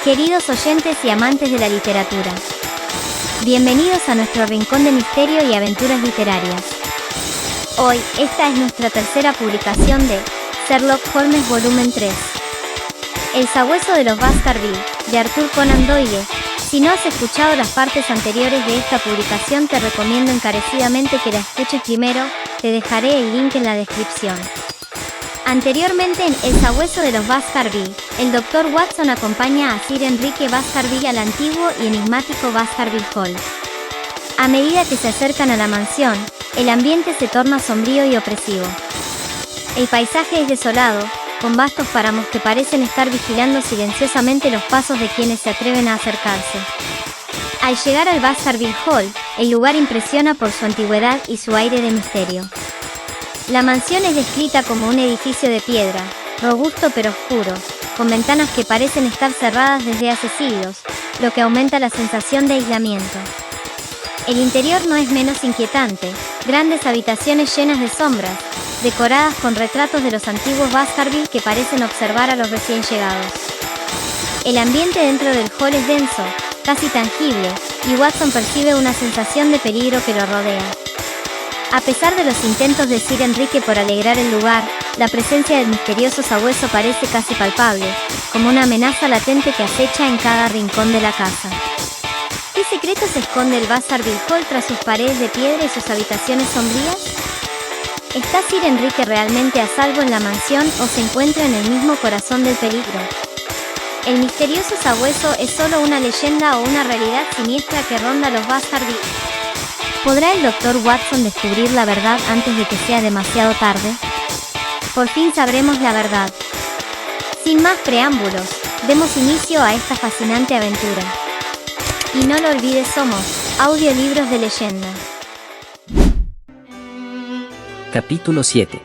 Queridos oyentes y amantes de la literatura, bienvenidos a nuestro rincón de misterio y aventuras literarias. Hoy, esta es nuestra tercera publicación de Sherlock Holmes Volumen 3. El sabueso de los Baskerville, de Arthur Conan Doyle. Si no has escuchado las partes anteriores de esta publicación, te recomiendo encarecidamente que la escuches primero, te dejaré el link en la descripción. Anteriormente en El sabueso de los Baskerville, el Dr. Watson acompaña a Sir Enrique Baskerville al antiguo y enigmático Baskerville Hall. A medida que se acercan a la mansión, el ambiente se torna sombrío y opresivo. El paisaje es desolado, con vastos páramos que parecen estar vigilando silenciosamente los pasos de quienes se atreven a acercarse. Al llegar al Baskerville Hall, el lugar impresiona por su antigüedad y su aire de misterio. La mansión es descrita como un edificio de piedra, robusto pero oscuro, con ventanas que parecen estar cerradas desde hace siglos, lo que aumenta la sensación de aislamiento. El interior no es menos inquietante, grandes habitaciones llenas de sombras, decoradas con retratos de los antiguos Baskerville que parecen observar a los recién llegados. El ambiente dentro del hall es denso, casi tangible, y Watson percibe una sensación de peligro que lo rodea. A pesar de los intentos de Sir Enrique por alegrar el lugar, la presencia del misterioso sabueso parece casi palpable, como una amenaza latente que acecha en cada rincón de la casa. ¿Qué secreto se esconde el Baskerville Hall tras sus paredes de piedra y sus habitaciones sombrías? ¿Está Sir Enrique realmente a salvo en la mansión o se encuentra en el mismo corazón del peligro? ¿El misterioso sabueso es solo una leyenda o una realidad siniestra que ronda los Baskerville? ¿Podrá el Dr. Watson descubrir la verdad antes de que sea demasiado tarde? Por fin sabremos la verdad. Sin más preámbulos, demos inicio a esta fascinante aventura. Y no lo olvides, somos Audiolibros de Leyenda. Capítulo 7.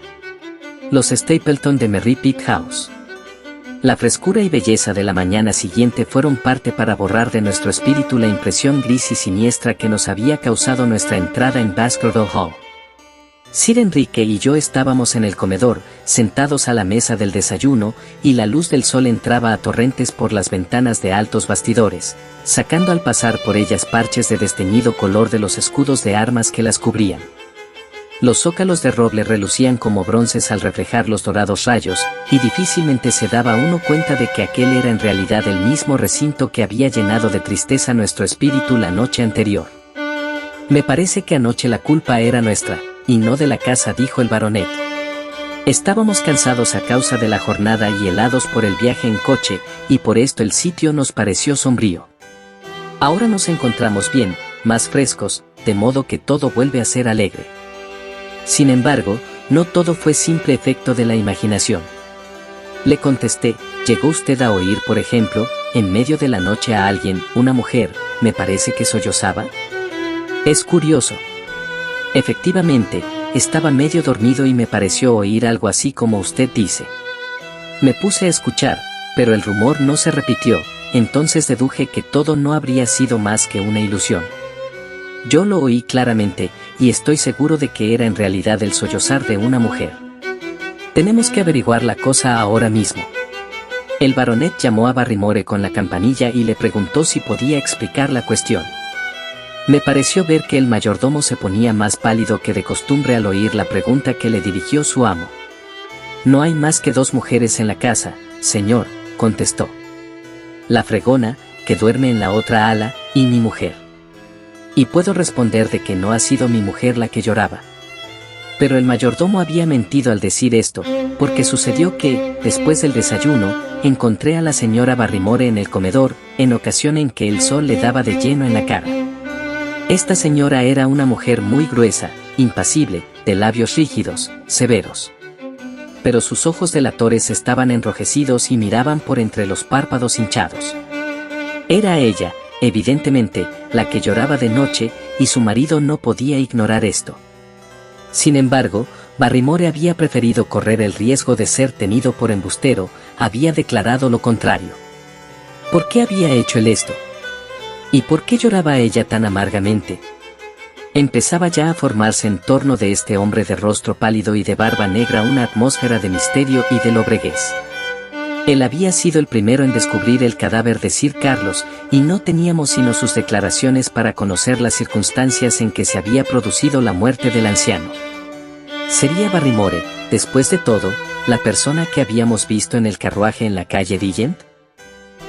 Los Stapleton de Merripit House. La frescura y belleza de la mañana siguiente fueron parte para borrar de nuestro espíritu la impresión gris y siniestra que nos había causado nuestra entrada en Baskerville Hall. Sir Enrique y yo estábamos en el comedor, sentados a la mesa del desayuno, y la luz del sol entraba a torrentes por las ventanas de altos bastidores, sacando al pasar por ellas parches de desteñido color de los escudos de armas que las cubrían. Los zócalos de roble relucían como bronces al reflejar los dorados rayos, y difícilmente se daba uno cuenta de que aquel era en realidad el mismo recinto que había llenado de tristeza nuestro espíritu la noche anterior. Me parece que anoche la culpa era nuestra, y no de la casa, dijo el baronet. Estábamos cansados a causa de la jornada y helados por el viaje en coche, y por esto el sitio nos pareció sombrío. Ahora nos encontramos bien, más frescos, de modo que todo vuelve a ser alegre. Sin embargo, no todo fue simple efecto de la imaginación. Le contesté, ¿llegó usted a oír, por ejemplo, en medio de la noche a alguien, una mujer, me parece que sollozaba? Es curioso. Efectivamente, estaba medio dormido y me pareció oír algo así como usted dice. Me puse a escuchar, pero el rumor no se repitió, entonces deduje que todo no habría sido más que una ilusión. Yo lo oí claramente, y estoy seguro de que era en realidad el sollozar de una mujer. Tenemos que averiguar la cosa ahora mismo. El baronet llamó a Barrymore con la campanilla y le preguntó si podía explicar la cuestión. Me pareció ver que el mayordomo se ponía más pálido que de costumbre al oír la pregunta que le dirigió su amo. No hay más que dos mujeres en la casa, señor, contestó. La fregona, que duerme en la otra ala, y mi mujer. Y puedo responder de que no ha sido mi mujer la que lloraba. Pero el mayordomo había mentido al decir esto, porque sucedió que, después del desayuno, encontré a la señora Barrymore en el comedor, en ocasión en que el sol le daba de lleno en la cara. Esta señora era una mujer muy gruesa, impasible, de labios rígidos, severos. Pero sus ojos delatores estaban enrojecidos y miraban por entre los párpados hinchados. Era ella, evidentemente, la que lloraba de noche, y su marido no podía ignorar esto. Sin embargo, Barrymore había preferido correr el riesgo de ser tenido por embustero, había declarado lo contrario. ¿Por qué había hecho él esto? ¿Y por qué lloraba ella tan amargamente? Empezaba ya a formarse en torno de este hombre de rostro pálido y de barba negra una atmósfera de misterio y de lobreguez. Él había sido el primero en descubrir el cadáver de Sir Carlos, y no teníamos sino sus declaraciones para conocer las circunstancias en que se había producido la muerte del anciano. ¿Sería Barrymore, después de todo, la persona que habíamos visto en el carruaje en la calle Diligent?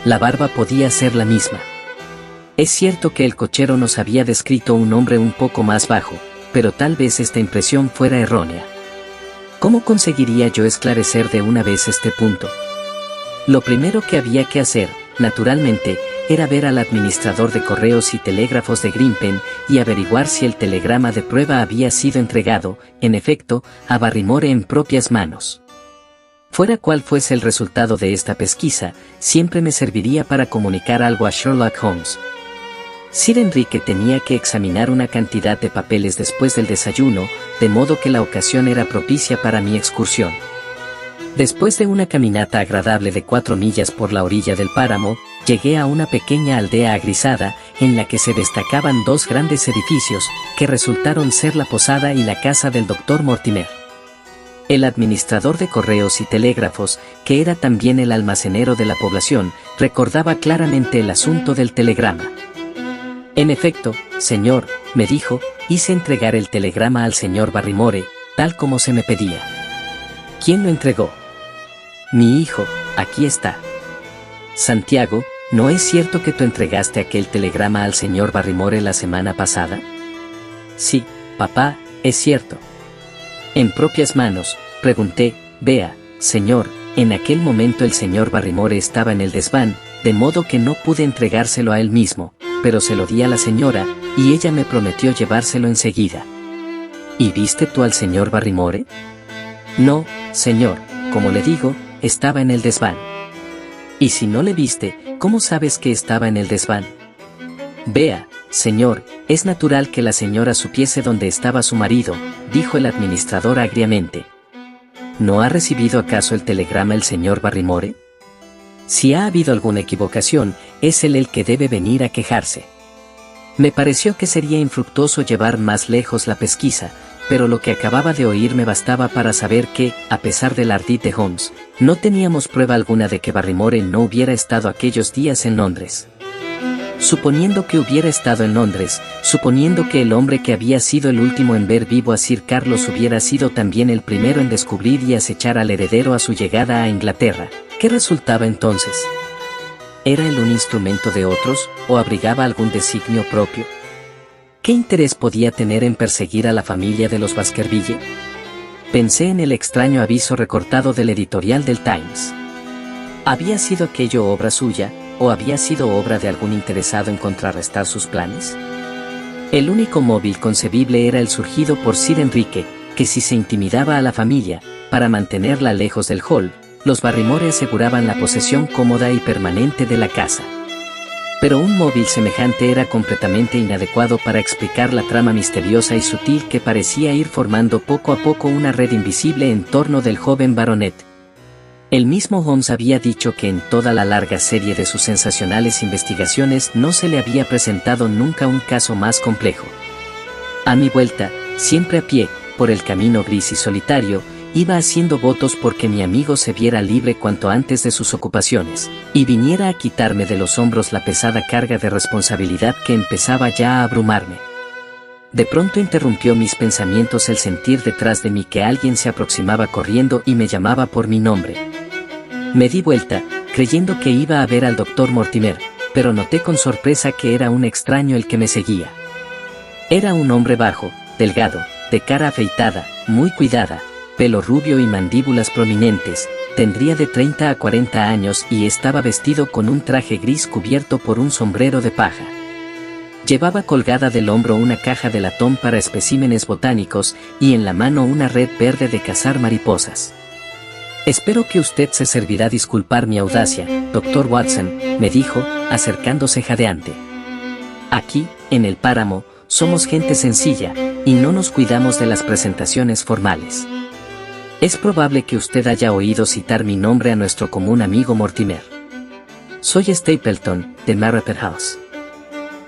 La barba podía ser la misma. Es cierto que el cochero nos había descrito un hombre un poco más bajo, pero tal vez esta impresión fuera errónea. ¿Cómo conseguiría yo esclarecer de una vez este punto? Lo primero que había que hacer, naturalmente, era ver al administrador de correos y telégrafos de Grimpen y averiguar si el telegrama de prueba había sido entregado, en efecto, a Barrymore en propias manos. Fuera cual fuese el resultado de esta pesquisa, siempre me serviría para comunicar algo a Sherlock Holmes. Sir Enrique tenía que examinar una cantidad de papeles después del desayuno, de modo que la ocasión era propicia para mi excursión. Después de una caminata agradable de 4 millas por la orilla del páramo, llegué a una pequeña aldea agrisada, en la que se destacaban 2 grandes edificios, que resultaron ser la posada y la casa del Dr. Mortimer. El administrador de correos y telégrafos, que era también el almacenero de la población, recordaba claramente el asunto del telegrama. En efecto, señor, me dijo, hice entregar el telegrama al señor Barrymore, tal como se me pedía. ¿Quién lo entregó? Mi hijo, aquí está. Santiago, ¿no es cierto que tú entregaste aquel telegrama al señor Barrymore la semana pasada? Sí, papá, es cierto. En propias manos, pregunté. Vea, señor, en aquel momento el señor Barrymore estaba en el desván, de modo que no pude entregárselo a él mismo, pero se lo di a la señora, y ella me prometió llevárselo enseguida. ¿Y viste tú al señor Barrymore? No, señor, como le digo, estaba en el desván. Y si no le viste, ¿cómo sabes que estaba en el desván? Vea, señor, es natural que la señora supiese dónde estaba su marido, dijo el administrador agriamente. ¿No ha recibido acaso el telegrama el señor Barrymore? Si ha habido alguna equivocación, es él el que debe venir a quejarse. Me pareció que sería infructuoso llevar más lejos la pesquisa, pero lo que acababa de oír me bastaba para saber que, a pesar del ardid de Holmes, no teníamos prueba alguna de que Barrymore no hubiera estado aquellos días en Londres. Suponiendo que hubiera estado en Londres, suponiendo que el hombre que había sido el último en ver vivo a Sir Carlos hubiera sido también el primero en descubrir y acechar al heredero a su llegada a Inglaterra, ¿qué resultaba entonces? ¿Era él un instrumento de otros, o abrigaba algún designio propio? ¿Qué interés podía tener en perseguir a la familia de los Baskerville? Pensé en el extraño aviso recortado del editorial del Times. ¿Había sido aquello obra suya, o había sido obra de algún interesado en contrarrestar sus planes? El único móvil concebible era el surgido por Sir Enrique, que si se intimidaba a la familia, para mantenerla lejos del hall, los Barrymore aseguraban la posesión cómoda y permanente de la casa. Pero un móvil semejante era completamente inadecuado para explicar la trama misteriosa y sutil que parecía ir formando poco a poco una red invisible en torno del joven baronet. El mismo Holmes había dicho que en toda la larga serie de sus sensacionales investigaciones no se le había presentado nunca un caso más complejo. A mi vuelta, siempre a pie, por el camino gris y solitario, iba haciendo votos porque mi amigo se viera libre cuanto antes de sus ocupaciones, y viniera a quitarme de los hombros la pesada carga de responsabilidad que empezaba ya a abrumarme. De pronto interrumpió mis pensamientos el sentir detrás de mí que alguien se aproximaba corriendo y me llamaba por mi nombre. Me di vuelta, creyendo que iba a ver al Dr. Mortimer, pero noté con sorpresa que era un extraño el que me seguía. Era un hombre bajo, delgado, de cara afeitada, muy cuidada, pelo rubio y mandíbulas prominentes, tendría de 30 a 40 años y estaba vestido con un traje gris cubierto por un sombrero de paja. Llevaba colgada del hombro una caja de latón para especímenes botánicos y en la mano una red verde de cazar mariposas. Espero que usted se servirá disculpar mi audacia, Dr. Watson, me dijo, acercándose jadeante. Aquí, en el páramo, somos gente sencilla, y no nos cuidamos de las presentaciones formales. Es probable que usted haya oído citar mi nombre a nuestro común amigo Mortimer. Soy Stapleton, de Mayfair House.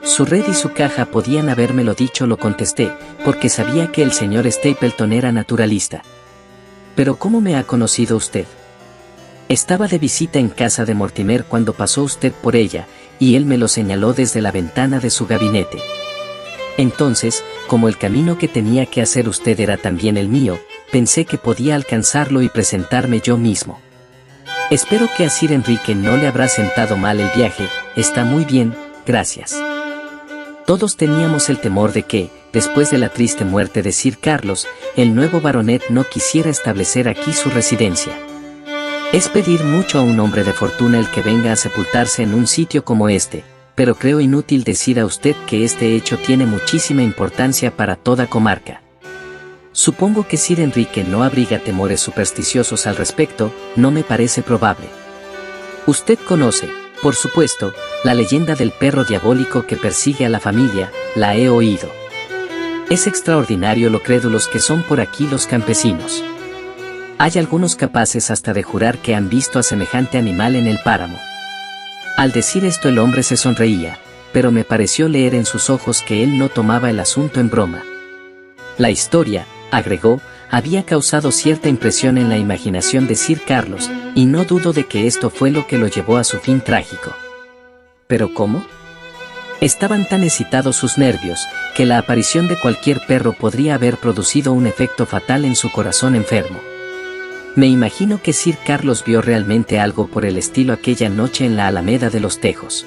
Su red y su caja podían habérmelo dicho, lo contesté, porque sabía que el señor Stapleton era naturalista. Pero ¿cómo me ha conocido usted? Estaba de visita en casa de Mortimer cuando pasó usted por ella, y él me lo señaló desde la ventana de su gabinete. Entonces, como el camino que tenía que hacer usted era también el mío, pensé que podía alcanzarlo y presentarme yo mismo. Espero que a Sir Enrique no le habrá sentado mal el viaje, está muy bien, gracias. Todos teníamos el temor de que, después de la triste muerte de Sir Carlos, el nuevo baronet no quisiera establecer aquí su residencia. Es pedir mucho a un hombre de fortuna el que venga a sepultarse en un sitio como este, pero creo inútil decir a usted que este hecho tiene muchísima importancia para toda comarca. Supongo que Sir Enrique no abriga temores supersticiosos al respecto, no me parece probable. Usted conoce, por supuesto, la leyenda del perro diabólico que persigue a la familia, la he oído. Es extraordinario lo crédulos que son por aquí los campesinos. Hay algunos capaces hasta de jurar que han visto a semejante animal en el páramo. Al decir esto el hombre se sonreía, pero me pareció leer en sus ojos que él no tomaba el asunto en broma. La historia, agregó, había causado cierta impresión en la imaginación de Sir Carlos, y no dudo de que esto fue lo que lo llevó a su fin trágico. ¿Pero cómo? Estaban tan excitados sus nervios, que la aparición de cualquier perro podría haber producido un efecto fatal en su corazón enfermo. Me imagino que Sir Carlos vio realmente algo por el estilo aquella noche en la Alameda de los Tejos.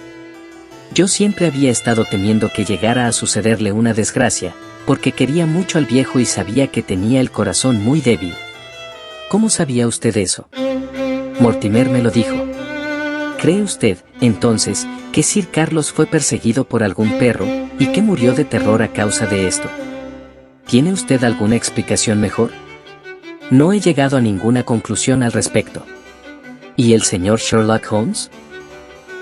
Yo siempre había estado temiendo que llegara a sucederle una desgracia, porque quería mucho al viejo y sabía que tenía el corazón muy débil. ¿Cómo sabía usted eso? Mortimer me lo dijo. ¿Cree usted, entonces, que Sir Carlos fue perseguido por algún perro, y que murió de terror a causa de esto? ¿Tiene usted alguna explicación mejor? No he llegado a ninguna conclusión al respecto. ¿Y el señor Sherlock Holmes?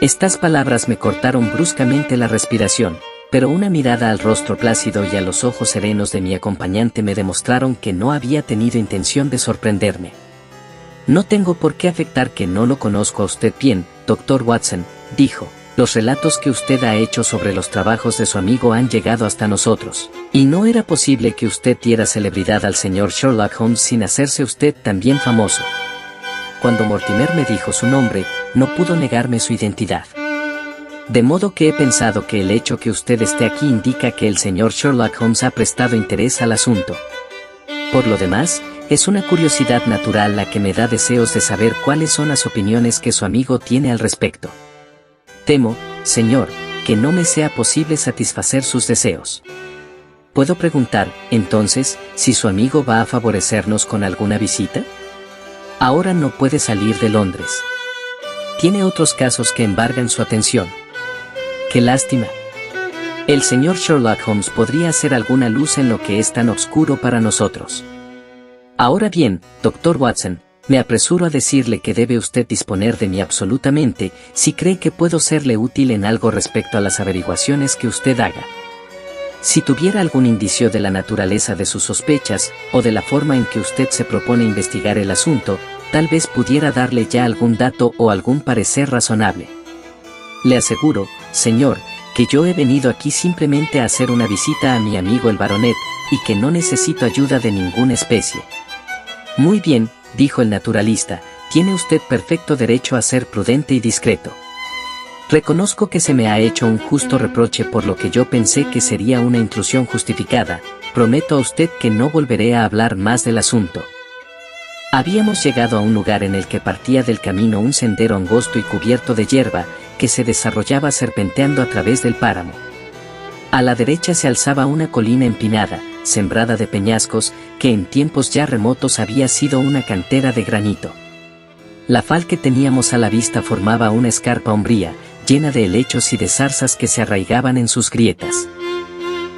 Estas palabras me cortaron bruscamente la respiración, pero una mirada al rostro plácido y a los ojos serenos de mi acompañante me demostraron que no había tenido intención de sorprenderme. No tengo por qué afectar que no lo conozco a usted bien, Dr. Watson, dijo. Los relatos que usted ha hecho sobre los trabajos de su amigo han llegado hasta nosotros, y no era posible que usted diera celebridad al señor Sherlock Holmes sin hacerse usted también famoso. Cuando Mortimer me dijo su nombre, no pudo negarme su identidad. De modo que he pensado que el hecho que usted esté aquí indica que el señor Sherlock Holmes ha prestado interés al asunto. Por lo demás, es una curiosidad natural la que me da deseos de saber cuáles son las opiniones que su amigo tiene al respecto. Temo, señor, que no me sea posible satisfacer sus deseos. ¿Puedo preguntar, entonces, si su amigo va a favorecernos con alguna visita? Ahora no puede salir de Londres. Tiene otros casos que embargan su atención. ¡Qué lástima! El señor Sherlock Holmes podría hacer alguna luz en lo que es tan oscuro para nosotros. Ahora bien, Dr. Watson, me apresuro a decirle que debe usted disponer de mí absolutamente, si cree que puedo serle útil en algo respecto a las averiguaciones que usted haga. Si tuviera algún indicio de la naturaleza de sus sospechas, o de la forma en que usted se propone investigar el asunto, tal vez pudiera darle ya algún dato o algún parecer razonable. Le aseguro, señor, que yo he venido aquí simplemente a hacer una visita a mi amigo el baronet, y que no necesito ayuda de ninguna especie. Muy bien, dijo el naturalista, tiene usted perfecto derecho a ser prudente y discreto. Reconozco que se me ha hecho un justo reproche por lo que yo pensé que sería una intrusión justificada, prometo a usted que no volveré a hablar más del asunto. Habíamos llegado a un lugar en el que partía del camino un sendero angosto y cubierto de hierba, que se desarrollaba serpenteando a través del páramo. A la derecha se alzaba una colina empinada, sembrada de peñascos, que en tiempos ya remotos había sido una cantera de granito. La fal que teníamos a la vista formaba una escarpa umbría, llena de helechos y de zarzas que se arraigaban en sus grietas.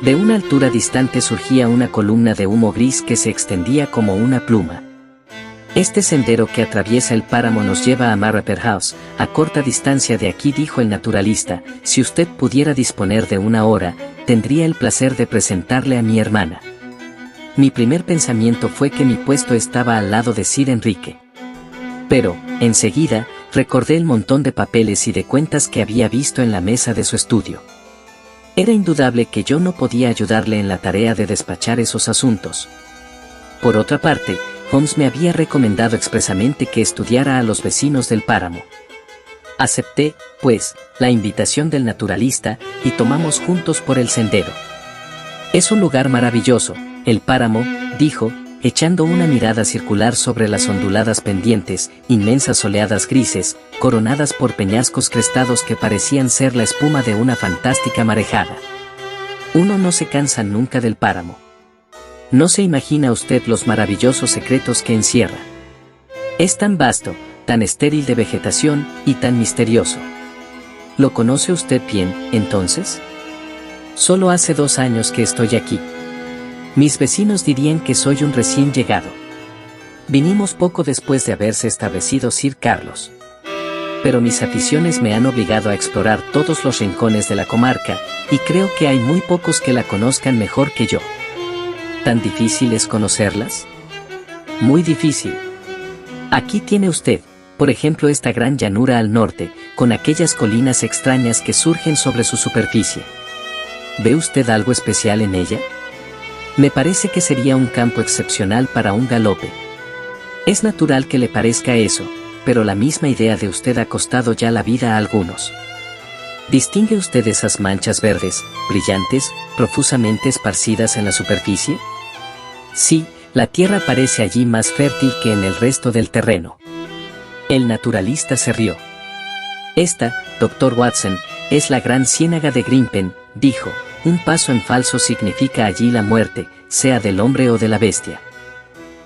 De una altura distante surgía una columna de humo gris que se extendía como una pluma. Este sendero que atraviesa el páramo nos lleva a Mayfair House, a corta distancia de aquí, dijo el naturalista. Si usted pudiera disponer de una hora, tendría el placer de presentarle a mi hermana. Mi primer pensamiento fue que mi puesto estaba al lado de Sir Enrique. Pero, enseguida, recordé el montón de papeles y de cuentas que había visto en la mesa de su estudio. Era indudable que yo no podía ayudarle en la tarea de despachar esos asuntos. Por otra parte, Holmes me había recomendado expresamente que estudiara a los vecinos del páramo. Acepté, pues, la invitación del naturalista y tomamos juntos por el sendero. Es un lugar maravilloso, el páramo, dijo, echando una mirada circular sobre las onduladas pendientes, inmensas soleadas grises, coronadas por peñascos crestados que parecían ser la espuma de una fantástica marejada. Uno no se cansa nunca del páramo. No se imagina usted los maravillosos secretos que encierra. Es tan vasto, tan estéril de vegetación y tan misterioso. ¿Lo conoce usted bien, entonces? Solo hace 2 años que estoy aquí. Mis vecinos dirían que soy un recién llegado. Vinimos poco después de haberse establecido Sir Carlos. Pero mis aficiones me han obligado a explorar todos los rincones de la comarca, y creo que hay muy pocos que la conozcan mejor que yo. ¿Tan difícil es conocerlas? Muy difícil. Aquí tiene usted, por ejemplo, esta gran llanura al norte, con aquellas colinas extrañas que surgen sobre su superficie. ¿Ve usted algo especial en ella? Me parece que sería un campo excepcional para un galope. Es natural que le parezca eso, pero la misma idea de usted ha costado ya la vida a algunos. ¿Distingue usted esas manchas verdes, brillantes, profusamente esparcidas en la superficie? Sí, la tierra parece allí más fértil que en el resto del terreno. El naturalista se rió. Esta, Dr. Watson, es la gran ciénaga de Grimpen, dijo. Un paso en falso significa allí la muerte, sea del hombre o de la bestia.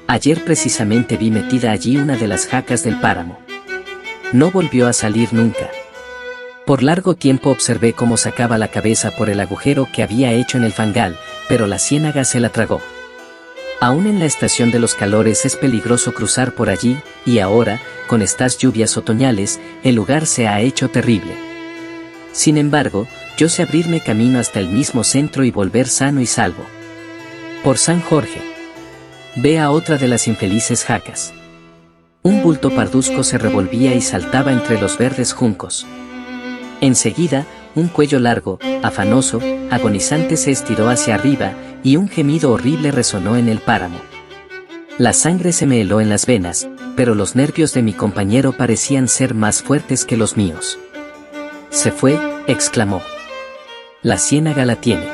Ayer precisamente vi metida allí una de las jacas del páramo. No volvió a salir nunca. Por largo tiempo observé cómo sacaba la cabeza por el agujero que había hecho en el fangal, pero la ciénaga se la tragó. Aún en la estación de los calores es peligroso cruzar por allí, y ahora, con estas lluvias otoñales, el lugar se ha hecho terrible. Sin embargo, yo sé abrirme camino hasta el mismo centro y volver sano y salvo. Por San Jorge. Ve a otra de las infelices jacas. Un bulto parduzco se revolvía y saltaba entre los verdes juncos. Enseguida, un cuello largo, afanoso, agonizante se estiró hacia arriba, y un gemido horrible resonó en el páramo. La sangre se me heló en las venas, pero los nervios de mi compañero parecían ser más fuertes que los míos. Se fue, exclamó. La ciénaga la tiene.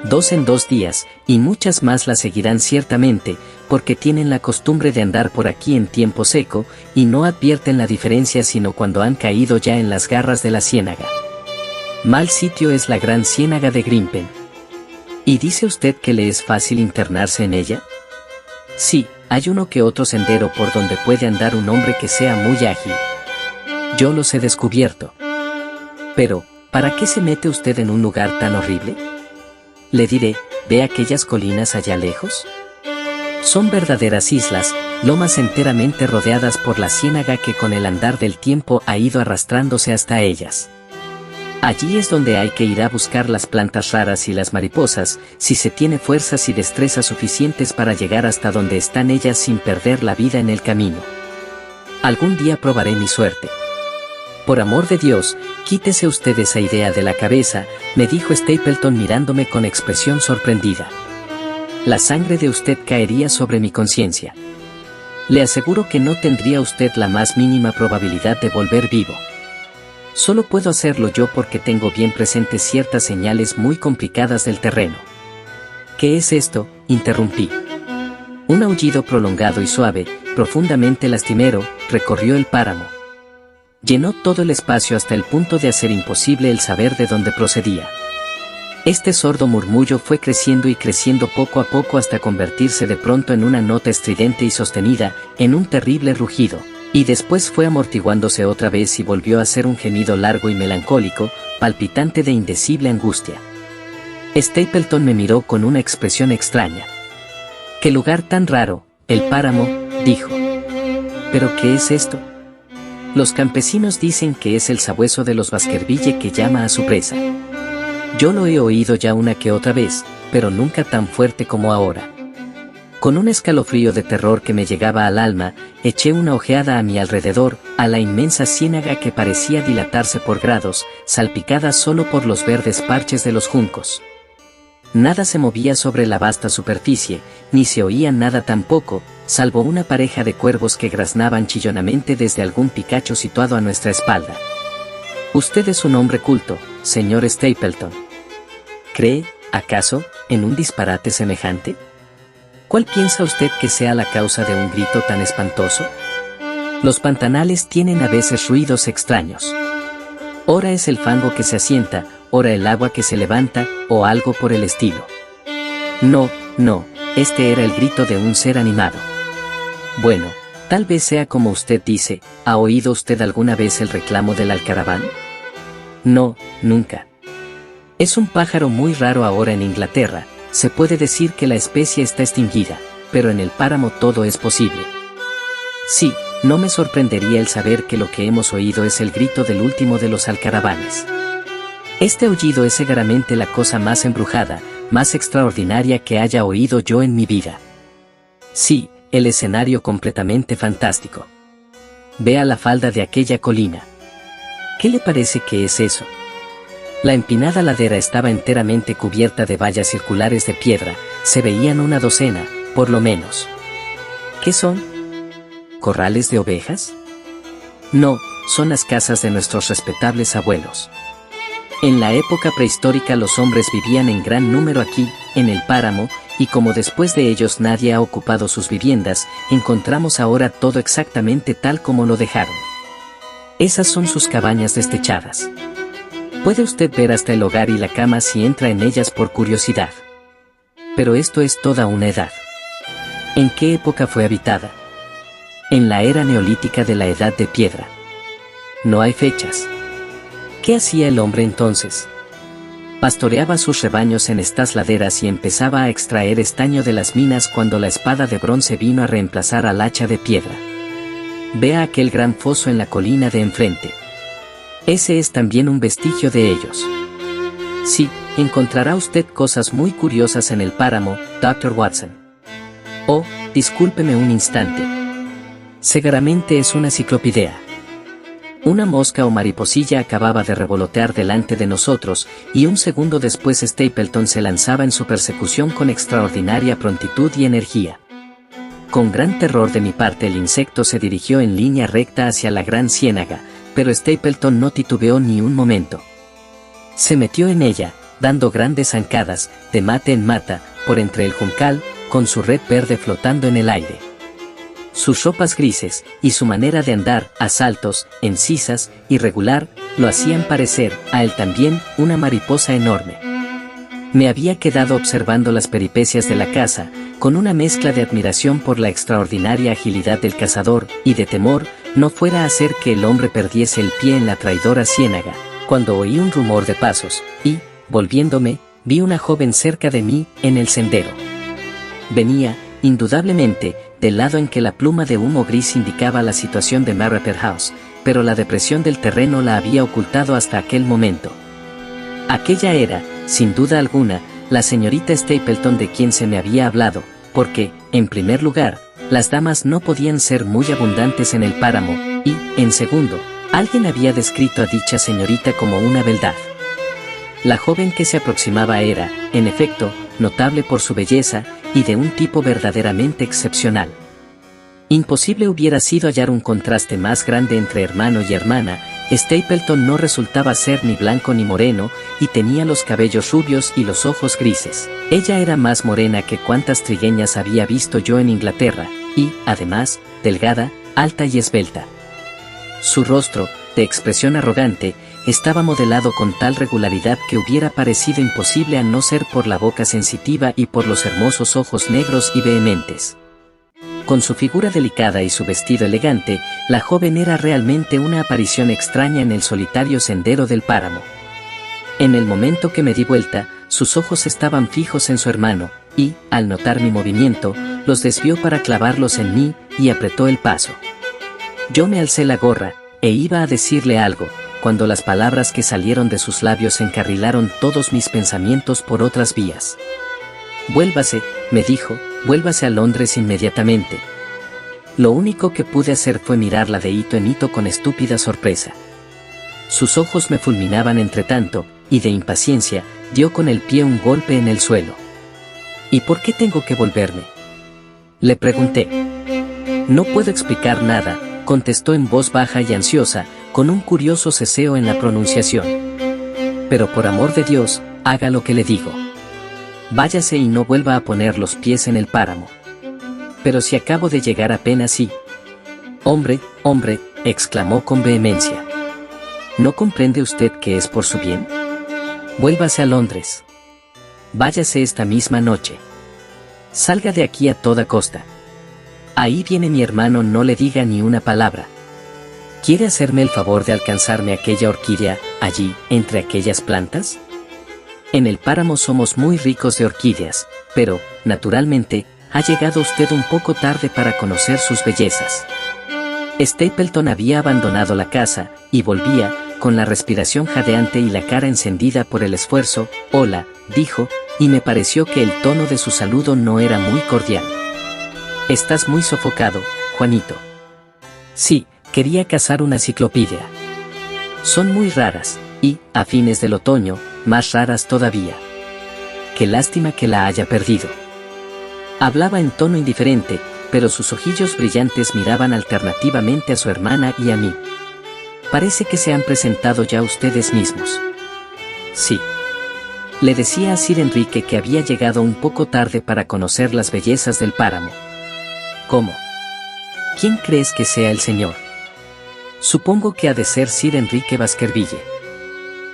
2 en 2 días, y muchas más la seguirán ciertamente, porque tienen la costumbre de andar por aquí en tiempo seco, y no advierten la diferencia sino cuando han caído ya en las garras de la ciénaga. Mal sitio es la gran ciénaga de Grimpen. ¿Y dice usted que le es fácil internarse en ella? Sí, hay uno que otro sendero por donde puede andar un hombre que sea muy ágil. Yo los he descubierto. Pero, ¿para qué se mete usted en un lugar tan horrible? Le diré, ¿ve aquellas colinas allá lejos? Son verdaderas islas, lomas enteramente rodeadas por la ciénaga que con el andar del tiempo ha ido arrastrándose hasta ellas. Allí es donde hay que ir a buscar las plantas raras y las mariposas, si se tiene fuerzas y destreza suficientes para llegar hasta donde están ellas sin perder la vida en el camino. Algún día probaré mi suerte. Por amor de Dios, quítese usted esa idea de la cabeza, me dijo Stapleton mirándome con expresión sorprendida. La sangre de usted caería sobre mi conciencia. Le aseguro que no tendría usted la más mínima probabilidad de volver vivo. Solo puedo hacerlo yo porque tengo bien presentes ciertas señales muy complicadas del terreno. ¿Qué es esto?, interrumpí. Un aullido prolongado y suave, profundamente lastimero, recorrió el páramo. Llenó todo el espacio hasta el punto de hacer imposible el saber de dónde procedía. Este sordo murmullo fue creciendo y creciendo poco a poco hasta convertirse de pronto en una nota estridente y sostenida, en un terrible rugido, y después fue amortiguándose otra vez y volvió a ser un gemido largo y melancólico, palpitante de indecible angustia. Stapleton me miró con una expresión extraña. «¡Qué lugar tan raro, el páramo!», dijo. «¿Pero qué es esto?». Los campesinos dicen que es el sabueso de los Baskerville que llama a su presa. Yo lo he oído ya una que otra vez, pero nunca tan fuerte como ahora. Con un escalofrío de terror que me llegaba al alma, eché una ojeada a mi alrededor, a la inmensa ciénaga que parecía dilatarse por grados, salpicada solo por los verdes parches de los juncos. Nada se movía sobre la vasta superficie, ni se oía nada tampoco, salvo una pareja de cuervos que graznaban chillonamente desde algún picacho situado a nuestra espalda. Usted es un hombre culto, señor Stapleton. ¿Cree, acaso, en un disparate semejante? ¿Cuál piensa usted que sea la causa de un grito tan espantoso? Los pantanales tienen a veces ruidos extraños. Ora es el fango que se asienta, ora el agua que se levanta, o algo por el estilo. No, este era el grito de un ser animado. Bueno, tal vez sea como usted dice. ¿Ha oído usted alguna vez el reclamo del alcaraván? No, nunca. Es un pájaro muy raro ahora en Inglaterra. Se puede decir que la especie está extinguida, pero en el páramo todo es posible. Sí, no me sorprendería el saber que lo que hemos oído es el grito del último de los alcaravanes. Este aullido es seguramente la cosa más embrujada, más extraordinaria que haya oído yo en mi vida. Sí, el escenario completamente fantástico. Vea la falda de aquella colina. ¿Qué le parece que es eso? La empinada ladera estaba enteramente cubierta de vallas circulares de piedra, se veían una docena, por lo menos. ¿Qué son? ¿Corrales de ovejas? No, son las casas de nuestros respetables abuelos. En la época prehistórica los hombres vivían en gran número aquí, en el páramo, y como después de ellos nadie ha ocupado sus viviendas, encontramos ahora todo exactamente tal como lo dejaron. Esas son sus cabañas destechadas. Puede usted ver hasta el hogar y la cama si entra en ellas por curiosidad. Pero esto es toda una edad. ¿En qué época fue habitada? En la era neolítica de la Edad de Piedra. No hay fechas. ¿Qué hacía el hombre entonces? Pastoreaba sus rebaños en estas laderas y empezaba a extraer estaño de las minas cuando la espada de bronce vino a reemplazar al hacha de piedra. Vea aquel gran foso en la colina de enfrente. Ese es también un vestigio de ellos. Sí, encontrará usted cosas muy curiosas en el páramo, Dr. Watson. Oh, discúlpeme un instante. Seguramente es una ciclopidea. Una mosca o mariposilla acababa de revolotear delante de nosotros, y un segundo después Stapleton se lanzaba en su persecución con extraordinaria prontitud y energía. Con gran terror de mi parte el insecto se dirigió en línea recta hacia la gran ciénaga, pero Stapleton no titubeó ni un momento. Se metió en ella, dando grandes zancadas, de mata en mata, por entre el juncal, con su red verde flotando en el aire. Sus ropas grises, y su manera de andar, a saltos, encisas, irregular, lo hacían parecer, a él también, una mariposa enorme. Me había quedado observando las peripecias de la caza, con una mezcla de admiración por la extraordinaria agilidad del cazador, y de temor, no fuera a hacer que el hombre perdiese el pie en la traidora ciénaga, cuando oí un rumor de pasos, y, volviéndome, vi una joven cerca de mí, en el sendero. Venía, indudablemente, del lado en que la pluma de humo gris indicaba la situación de Mayfair House, pero la depresión del terreno la había ocultado hasta aquel momento. Aquella era, sin duda alguna, la señorita Stapleton de quien se me había hablado, porque, en primer lugar, las damas no podían ser muy abundantes en el páramo, y, en segundo, alguien había descrito a dicha señorita como una beldad. La joven que se aproximaba era, en efecto, notable por su belleza, y de un tipo verdaderamente excepcional. Imposible hubiera sido hallar un contraste más grande entre hermano y hermana. Stapleton no resultaba ser ni blanco ni moreno, y tenía los cabellos rubios y los ojos grises. Ella era más morena que cuantas trigueñas había visto yo en Inglaterra, y, además, delgada, alta y esbelta. Su rostro, de expresión arrogante, estaba modelado con tal regularidad que hubiera parecido imposible a no ser por la boca sensitiva y por los hermosos ojos negros y vehementes. Con su figura delicada y su vestido elegante, la joven era realmente una aparición extraña en el solitario sendero del páramo. En el momento que me di vuelta, sus ojos estaban fijos en su hermano, y, al notar mi movimiento, los desvió para clavarlos en mí, y apretó el paso. Yo me alcé la gorra, e iba a decirle algo, cuando las palabras que salieron de sus labios encarrilaron todos mis pensamientos por otras vías. «Vuélvase», me dijo, «vuélvase a Londres inmediatamente». Lo único que pude hacer fue mirarla de hito en hito con estúpida sorpresa. Sus ojos me fulminaban entretanto, y de impaciencia, dio con el pie un golpe en el suelo. ¿Y por qué tengo que volverme?, le pregunté. No puedo explicar nada, contestó en voz baja y ansiosa, con un curioso ceseo en la pronunciación. Pero por amor de Dios, haga lo que le digo. Váyase y no vuelva a poner los pies en el páramo. Pero si acabo de llegar apenas sí. Hombre, hombre, exclamó con vehemencia. ¿No comprende usted que es por su bien? Vuélvase a Londres. Váyase esta misma noche. Salga de aquí a toda costa. Ahí viene mi hermano, no le diga ni una palabra. ¿Quiere hacerme el favor de alcanzarme aquella orquídea, allí, entre aquellas plantas? En el páramo somos muy ricos de orquídeas, pero, naturalmente, ha llegado usted un poco tarde para conocer sus bellezas. Stapleton había abandonado la casa, y volvía, con la respiración jadeante y la cara encendida por el esfuerzo. «Hola», dijo, y me pareció que el tono de su saludo no era muy cordial. «Estás muy sofocado, Juanito». «Sí, quería cazar una ciclopidia. Son muy raras, y, a fines del otoño, más raras todavía. Qué lástima que la haya perdido». Hablaba en tono indiferente, pero sus ojillos brillantes miraban alternativamente a su hermana y a mí. «Parece que se han presentado ya ustedes mismos». «Sí». Le decía a Sir Enrique que había llegado un poco tarde para conocer las bellezas del páramo. «¿Cómo? ¿Quién crees que sea el señor?» «Supongo que ha de ser Sir Enrique Baskerville».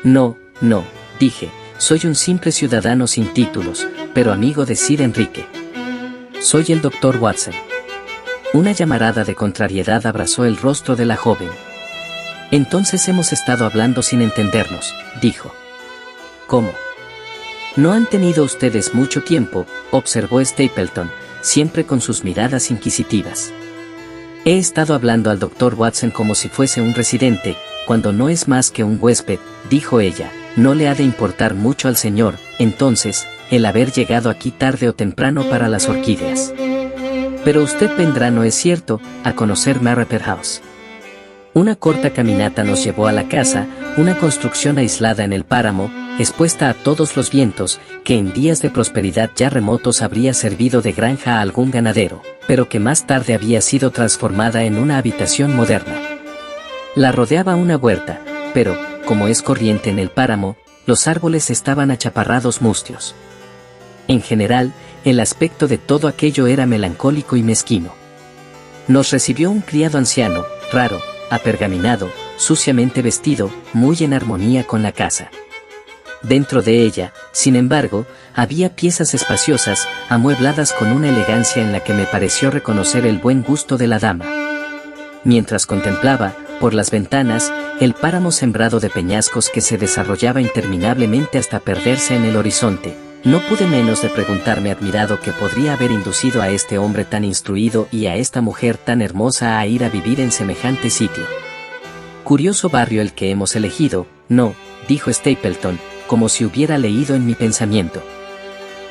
«No, no», dije, «soy un simple ciudadano sin títulos, pero amigo de Sir Enrique. Soy el Dr. Watson». Una llamarada de contrariedad abrazó el rostro de la joven. «Entonces hemos estado hablando sin entendernos», dijo. «¿Cómo? No han tenido ustedes mucho tiempo», observó Stapleton, siempre con sus miradas inquisitivas. «He estado hablando al Dr. Watson como si fuese un residente, cuando no es más que un huésped», dijo ella. «No le ha de importar mucho al señor, entonces, el haber llegado aquí tarde o temprano para las orquídeas. Pero usted vendrá, ¿no es cierto?, a conocer Mayfair House». Una corta caminata nos llevó a la casa, una construcción aislada en el páramo, expuesta a todos los vientos, que en días de prosperidad ya remotos habría servido de granja a algún ganadero, pero que más tarde había sido transformada en una habitación moderna. La rodeaba una huerta, pero, como es corriente en el páramo, los árboles estaban achaparrados mustios. En general, el aspecto de todo aquello era melancólico y mezquino. Nos recibió un criado anciano, raro, apergaminado, suciamente vestido, muy en armonía con la casa. Dentro de ella, sin embargo, había piezas espaciosas, amuebladas con una elegancia en la que me pareció reconocer el buen gusto de la dama. Mientras contemplaba, por las ventanas, el páramo sembrado de peñascos que se desarrollaba interminablemente hasta perderse en el horizonte, no pude menos de preguntarme admirado qué podría haber inducido a este hombre tan instruido y a esta mujer tan hermosa a ir a vivir en semejante sitio. «Curioso barrio el que hemos elegido, ¿no?», dijo Stapleton, como si hubiera leído en mi pensamiento.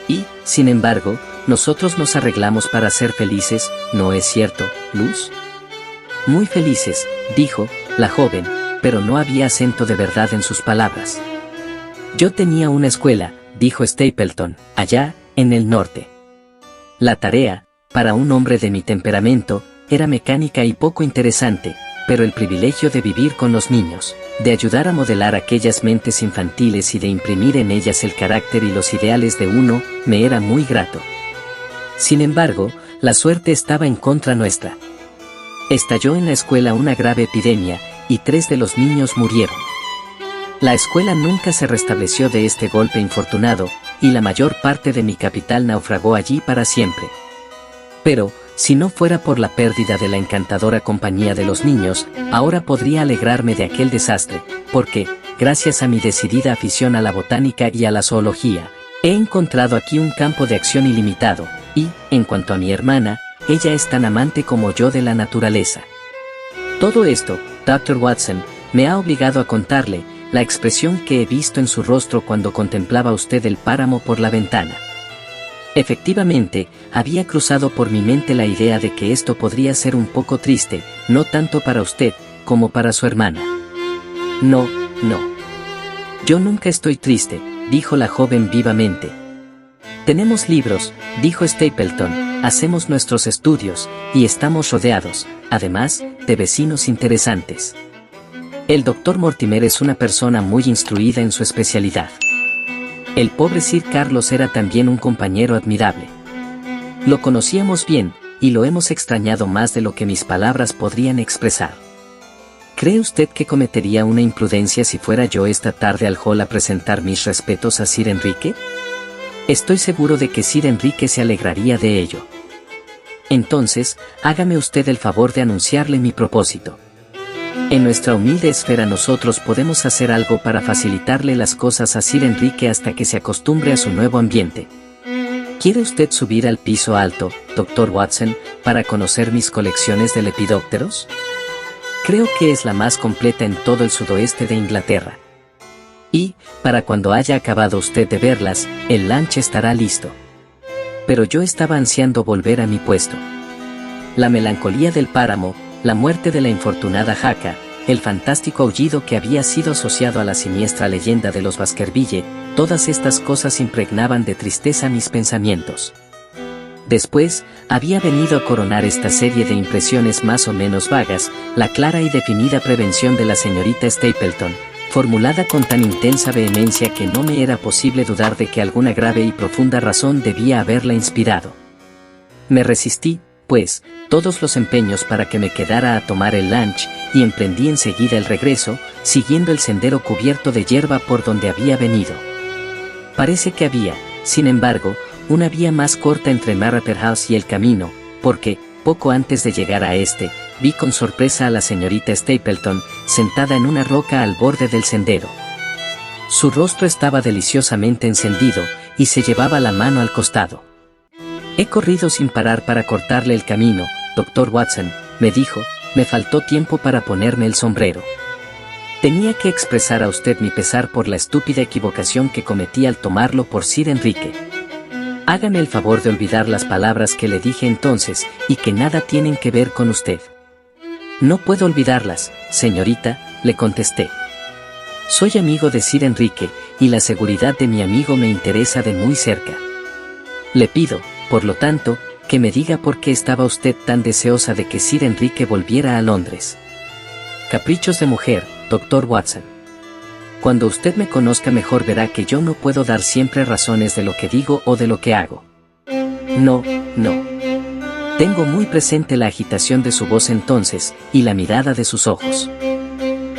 «Y, sin embargo, nosotros nos arreglamos para ser felices, ¿no es cierto, Luz?». «Muy felices», dijo la joven, pero no había acento de verdad en sus palabras. «Yo tenía una escuela», dijo Stapleton, «allá, en el norte. La tarea, para un hombre de mi temperamento, era mecánica y poco interesante, pero el privilegio de vivir con los niños, de ayudar a modelar aquellas mentes infantiles y de imprimir en ellas el carácter y los ideales de uno, me era muy grato. Sin embargo, la suerte estaba en contra nuestra. Estalló en la escuela una grave epidemia, y 3 de los niños murieron. La escuela nunca se restableció de este golpe infortunado, y la mayor parte de mi capital naufragó allí para siempre. Pero, si no fuera por la pérdida de la encantadora compañía de los niños, ahora podría alegrarme de aquel desastre, porque, gracias a mi decidida afición a la botánica y a la zoología, he encontrado aquí un campo de acción ilimitado, y, en cuanto a mi hermana, ella es tan amante como yo de la naturaleza. Todo esto, Dr. Watson, me ha obligado a contarle la expresión que he visto en su rostro cuando contemplaba usted el páramo por la ventana. Efectivamente, había cruzado por mi mente la idea de que esto podría ser un poco triste, no tanto para usted, como para su hermana. No, no. Yo nunca estoy triste, dijo la joven vivamente. Tenemos libros, dijo Stapleton, hacemos nuestros estudios, y estamos rodeados, además, de vecinos interesantes. El doctor Mortimer es una persona muy instruida en su especialidad. El pobre Sir Carlos era también un compañero admirable. Lo conocíamos bien, y lo hemos extrañado más de lo que mis palabras podrían expresar. ¿Cree usted que cometería una imprudencia si fuera yo esta tarde al hall a presentar mis respetos a Sir Enrique? Estoy seguro de que Sir Enrique se alegraría de ello. Entonces, hágame usted el favor de anunciarle mi propósito. En nuestra humilde esfera nosotros podemos hacer algo para facilitarle las cosas a Sir Enrique hasta que se acostumbre a su nuevo ambiente. ¿Quiere usted subir al piso alto, Dr. Watson, para conocer mis colecciones de lepidópteros? Creo que es la más completa en todo el sudoeste de Inglaterra. Y, para cuando haya acabado usted de verlas, el lunch estará listo. Pero yo estaba ansiando volver a mi puesto. La melancolía del páramo, la muerte de la infortunada Jaca, el fantástico aullido que había sido asociado a la siniestra leyenda de los Baskerville, todas estas cosas impregnaban de tristeza mis pensamientos. Después, había venido a coronar esta serie de impresiones más o menos vagas, la clara y definida prevención de la señorita Stapleton, formulada con tan intensa vehemencia que no me era posible dudar de que alguna grave y profunda razón debía haberla inspirado. Me resistí, pues, todos los empeños para que me quedara a tomar el lunch, y emprendí enseguida el regreso, siguiendo el sendero cubierto de hierba por donde había venido. Parece que había, sin embargo, una vía más corta entre Mayfair House y el camino, porque, poco antes de llegar a este, vi con sorpresa a la señorita Stapleton, sentada en una roca al borde del sendero. Su rostro estaba deliciosamente encendido, y se llevaba la mano al costado. He corrido sin parar para cortarle el camino, Dr. Watson, me dijo, me faltó tiempo para ponerme el sombrero. Tenía que expresar a usted mi pesar por la estúpida equivocación que cometí al tomarlo por Sir Enrique. Hágame el favor de olvidar las palabras que le dije entonces, y que nada tienen que ver con usted. No puedo olvidarlas, señorita, le contesté. Soy amigo de Sir Enrique, y la seguridad de mi amigo me interesa de muy cerca. Le pido, por lo tanto, que me diga por qué estaba usted tan deseosa de que Sir Enrique volviera a Londres. Caprichos de mujer, Dr. Watson. Cuando usted me conozca mejor verá que yo no puedo dar siempre razones de lo que digo o de lo que hago. No. Tengo muy presente la agitación de su voz entonces, y la mirada de sus ojos.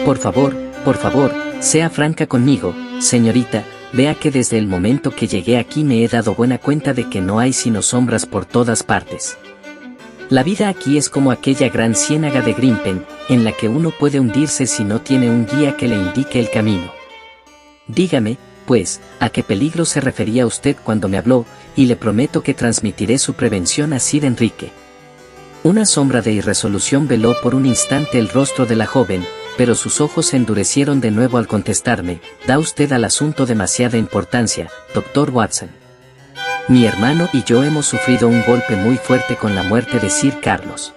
Por favor, sea franca conmigo, señorita, vea que desde el momento que llegué aquí me he dado buena cuenta de que no hay sino sombras por todas partes. La vida aquí es como aquella gran ciénaga de Grimpen, en la que uno puede hundirse si no tiene un guía que le indique el camino. Dígame, pues, a qué peligro se refería usted cuando me habló, y le prometo que transmitiré su prevención a Sir Enrique. Una sombra de irresolución veló por un instante el rostro de la joven, pero sus ojos se endurecieron de nuevo al contestarme, da usted al asunto demasiada importancia, Dr. Watson. Mi hermano y yo hemos sufrido un golpe muy fuerte con la muerte de Sir Carlos.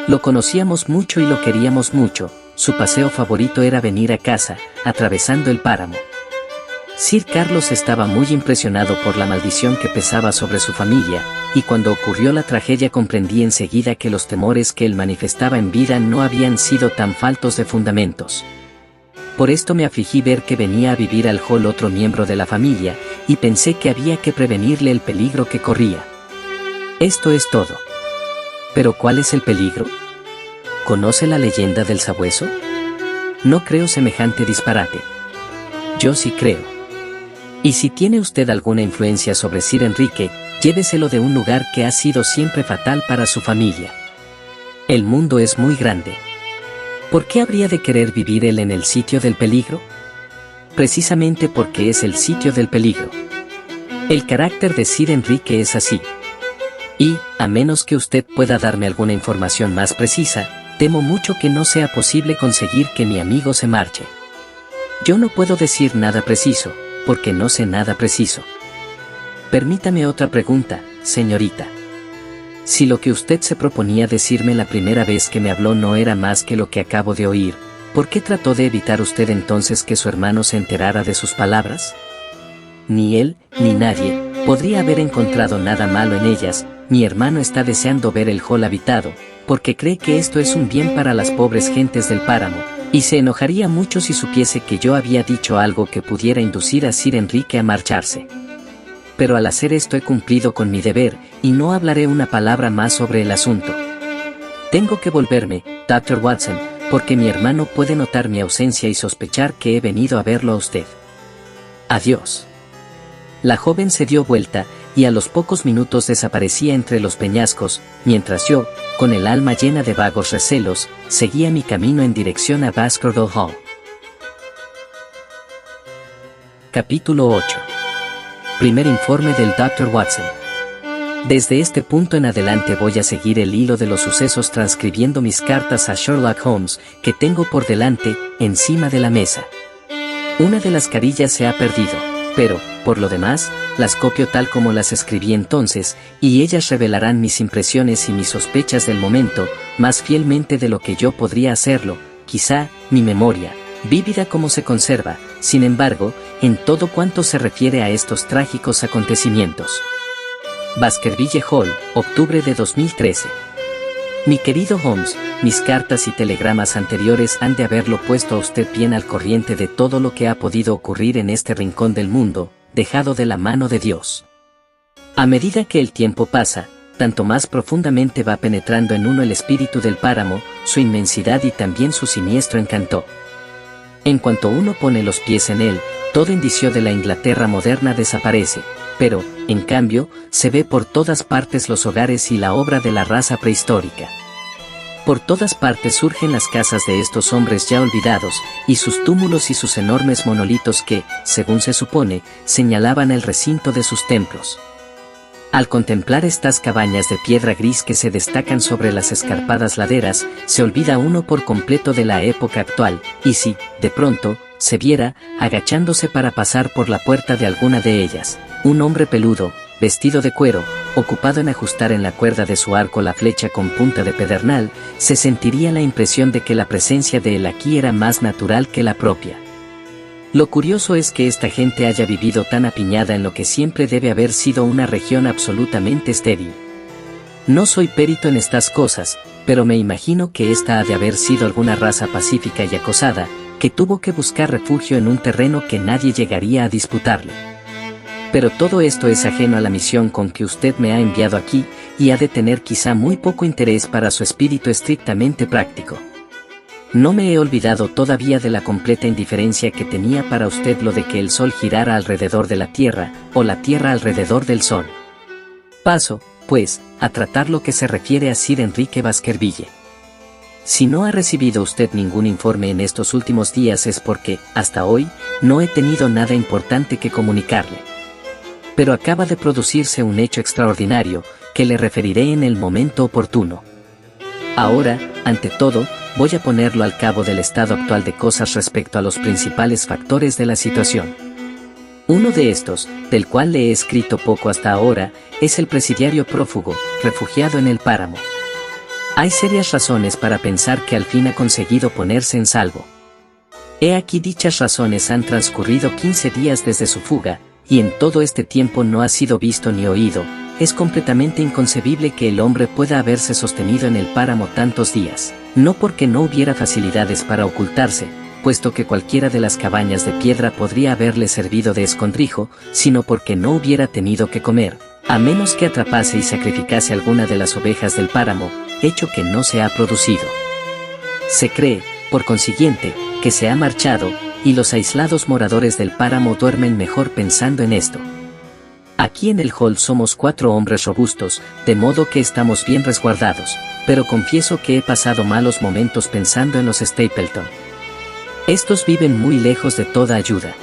Lo conocíamos mucho y lo queríamos mucho, su paseo favorito era venir a casa, atravesando el páramo. Sir Carlos estaba muy impresionado por la maldición que pesaba sobre su familia, y cuando ocurrió la tragedia comprendí enseguida que los temores que él manifestaba en vida no habían sido tan faltos de fundamentos. Por esto me afligí ver que venía a vivir al hall otro miembro de la familia, y pensé que había que prevenirle el peligro que corría. Esto es todo. ¿Pero cuál es el peligro? ¿Conoce la leyenda del sabueso? No creo semejante disparate. Yo sí creo. Y si tiene usted alguna influencia sobre Sir Enrique, lléveselo de un lugar que ha sido siempre fatal para su familia. El mundo es muy grande. ¿Por qué habría de querer vivir él en el sitio del peligro? Precisamente porque es el sitio del peligro. El carácter de Sir Enrique es así. Y, a menos que usted pueda darme alguna información más precisa, temo mucho que no sea posible conseguir que mi amigo se marche. Yo no puedo decir nada preciso, porque no sé nada preciso. Permítame otra pregunta, señorita. Si lo que usted se proponía decirme la primera vez que me habló no era más que lo que acabo de oír, ¿por qué trató de evitar usted entonces que su hermano se enterara de sus palabras? Ni él, ni nadie, podría haber encontrado nada malo en ellas. Mi hermano está deseando ver el hall habitado, porque cree que esto es un bien para las pobres gentes del páramo, y se enojaría mucho si supiese que yo había dicho algo que pudiera inducir a Sir Enrique a marcharse. Pero al hacer esto he cumplido con mi deber, y no hablaré una palabra más sobre el asunto. Tengo que volverme, Dr. Watson, porque mi hermano puede notar mi ausencia y sospechar que he venido a verlo a usted. Adiós. La joven se dio vuelta, y a los pocos minutos desaparecía entre los peñascos, mientras yo, con el alma llena de vagos recelos, seguía mi camino en dirección a Baskerville Hall. Capítulo 8. Primer informe del Dr. Watson. Desde este punto en adelante voy a seguir el hilo de los sucesos transcribiendo mis cartas a Sherlock Holmes, que tengo por delante, encima de la mesa. Una de las carillas se ha perdido, pero, por lo demás, las copio tal como las escribí entonces, y ellas revelarán mis impresiones y mis sospechas del momento, más fielmente de lo que yo podría hacerlo, quizá, mi memoria, vívida como se conserva, sin embargo, en todo cuanto se refiere a estos trágicos acontecimientos. Baskerville Hall, octubre de 2013. Mi querido Holmes, mis cartas y telegramas anteriores han de haberlo puesto a usted bien al corriente de todo lo que ha podido ocurrir en este rincón del mundo, dejado de la mano de Dios. A medida que el tiempo pasa, tanto más profundamente va penetrando en uno el espíritu del páramo, su inmensidad y también su siniestro encanto. En cuanto uno pone los pies en él, todo indicio de la Inglaterra moderna desaparece, pero, en cambio, se ve por todas partes los hogares y la obra de la raza prehistórica. Por todas partes surgen las casas de estos hombres ya olvidados, y sus túmulos y sus enormes monolitos que, según se supone, señalaban el recinto de sus templos. Al contemplar estas cabañas de piedra gris que se destacan sobre las escarpadas laderas, se olvida uno por completo de la época actual, y si, de pronto, se viera, agachándose para pasar por la puerta de alguna de ellas, un hombre peludo, vestido de cuero, ocupado en ajustar en la cuerda de su arco la flecha con punta de pedernal, se sentiría la impresión de que la presencia de él aquí era más natural que la propia. Lo curioso es que esta gente haya vivido tan apiñada en lo que siempre debe haber sido una región absolutamente estéril. No soy perito en estas cosas, pero me imagino que esta ha de haber sido alguna raza pacífica y acosada, que tuvo que buscar refugio en un terreno que nadie llegaría a disputarle. Pero todo esto es ajeno a la misión con que usted me ha enviado aquí, y ha de tener quizá muy poco interés para su espíritu estrictamente práctico. No me he olvidado todavía de la completa indiferencia que tenía para usted lo de que el sol girara alrededor de la Tierra, o la Tierra alrededor del Sol. Paso, pues, a tratar lo que se refiere a Sir Enrique Baskerville. Si no ha recibido usted ningún informe en estos últimos días es porque, hasta hoy, no he tenido nada importante que comunicarle. Pero acaba de producirse un hecho extraordinario, que le referiré en el momento oportuno. Ahora, ante todo, voy a ponerlo al cabo del estado actual de cosas respecto a los principales factores de la situación. Uno de estos, del cual le he escrito poco hasta ahora, es el presidiario prófugo, refugiado en el páramo. Hay serias razones para pensar que al fin ha conseguido ponerse en salvo. He aquí dichas razones han transcurrido 15 días desde su fuga, y en todo este tiempo no ha sido visto ni oído. Es completamente inconcebible que el hombre pueda haberse sostenido en el páramo tantos días, no porque no hubiera facilidades para ocultarse, puesto que cualquiera de las cabañas de piedra podría haberle servido de escondrijo, sino porque no hubiera tenido que comer, a menos que atrapase y sacrificase alguna de las ovejas del páramo, hecho que no se ha producido. Se cree, por consiguiente, que se ha marchado, y los aislados moradores del páramo duermen mejor pensando en esto. Aquí en el hall somos 4 hombres robustos, de modo que estamos bien resguardados, pero confieso que he pasado malos momentos pensando en los Stapleton. Estos viven muy lejos de toda ayuda.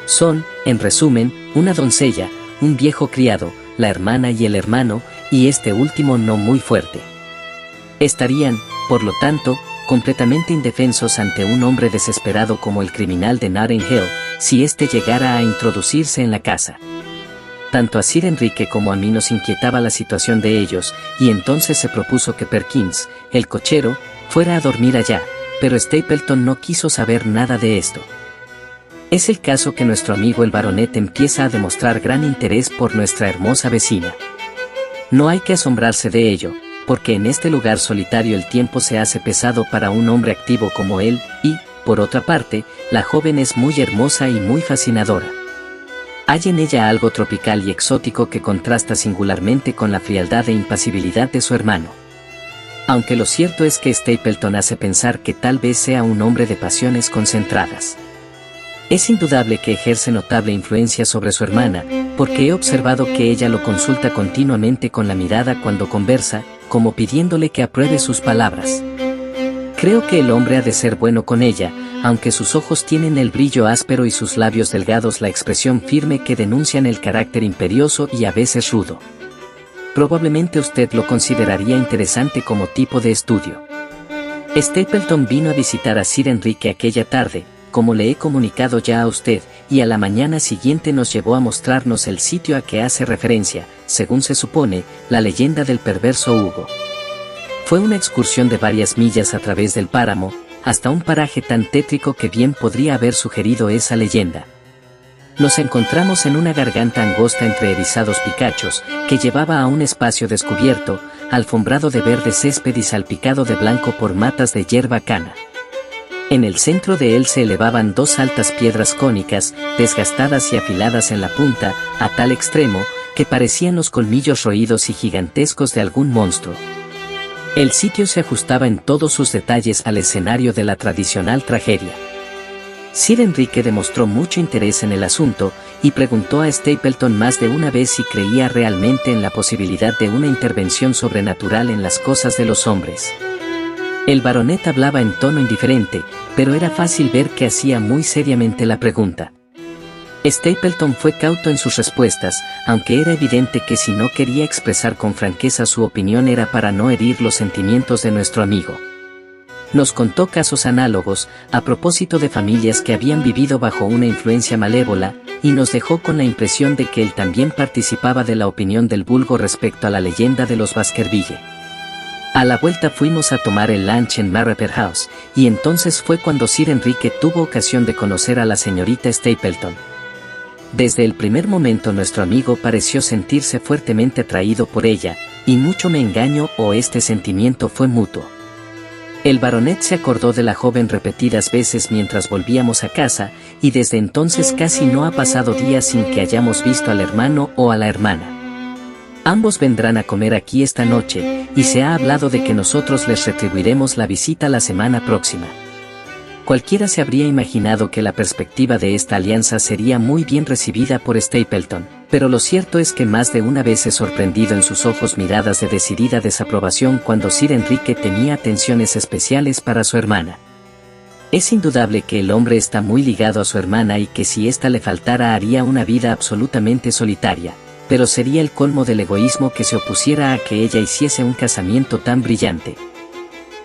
Son, en resumen, una doncella, un viejo criado, la hermana y el hermano, y este último no muy fuerte. Estarían, por lo tanto, completamente indefensos ante un hombre desesperado como el criminal de Notting Hill, si éste llegara a introducirse en la casa. Tanto a Sir Enrique como a mí nos inquietaba la situación de ellos, y entonces se propuso que Perkins, el cochero, fuera a dormir allá, pero Stapleton no quiso saber nada de esto. Es el caso que nuestro amigo el baronet empieza a demostrar gran interés por nuestra hermosa vecina. No hay que asombrarse de ello, porque en este lugar solitario el tiempo se hace pesado para un hombre activo como él, y, por otra parte, la joven es muy hermosa y muy fascinadora. Hay en ella algo tropical y exótico que contrasta singularmente con la frialdad e impasibilidad de su hermano. Aunque lo cierto es que Stapleton hace pensar que tal vez sea un hombre de pasiones concentradas. Es indudable que ejerce notable influencia sobre su hermana, porque he observado que ella lo consulta continuamente con la mirada cuando conversa, como pidiéndole que apruebe sus palabras. Creo que el hombre ha de ser bueno con ella, aunque sus ojos tienen el brillo áspero y sus labios delgados la expresión firme que denuncian el carácter imperioso y a veces rudo. Probablemente usted lo consideraría interesante como tipo de estudio. Stapleton vino a visitar a Sir Enrique aquella tarde, como le he comunicado ya a usted, y a la mañana siguiente nos llevó a mostrarnos el sitio a que hace referencia, según se supone, la leyenda del perverso Hugo. Fue una excursión de varias millas a través del páramo, hasta un paraje tan tétrico que bien podría haber sugerido esa leyenda. Nos encontramos en una garganta angosta entre erizados picachos, que llevaba a un espacio descubierto, alfombrado de verde césped y salpicado de blanco por matas de hierba cana. En el centro de él se elevaban dos altas piedras cónicas, desgastadas y afiladas en la punta, a tal extremo, que parecían los colmillos roídos y gigantescos de algún monstruo. El sitio se ajustaba en todos sus detalles al escenario de la tradicional tragedia. Sir Enrique demostró mucho interés en el asunto, y preguntó a Stapleton más de una vez si creía realmente en la posibilidad de una intervención sobrenatural en las cosas de los hombres. El baronet hablaba en tono indiferente, pero era fácil ver que hacía muy seriamente la pregunta. Stapleton fue cauto en sus respuestas, aunque era evidente que si no quería expresar con franqueza su opinión era para no herir los sentimientos de nuestro amigo. Nos contó casos análogos, a propósito de familias que habían vivido bajo una influencia malévola, y nos dejó con la impresión de que él también participaba de la opinión del vulgo respecto a la leyenda de los Baskerville. A la vuelta fuimos a tomar el lunch en Mayfair House, y entonces fue cuando Sir Enrique tuvo ocasión de conocer a la señorita Stapleton. Desde el primer momento nuestro amigo pareció sentirse fuertemente atraído por ella, y mucho me engaño o este sentimiento fue mutuo. El baronet se acordó de la joven repetidas veces mientras volvíamos a casa, y desde entonces casi no ha pasado día sin que hayamos visto al hermano o a la hermana. Ambos vendrán a comer aquí esta noche, y se ha hablado de que nosotros les retribuiremos la visita la semana próxima. Cualquiera se habría imaginado que la perspectiva de esta alianza sería muy bien recibida por Stapleton, pero lo cierto es que más de una vez he sorprendido en sus ojos miradas de decidida desaprobación cuando Sir Enrique tenía atenciones especiales para su hermana. Es indudable que el hombre está muy ligado a su hermana y que si ésta le faltara haría una vida absolutamente solitaria, pero sería el colmo del egoísmo que se opusiera a que ella hiciese un casamiento tan brillante.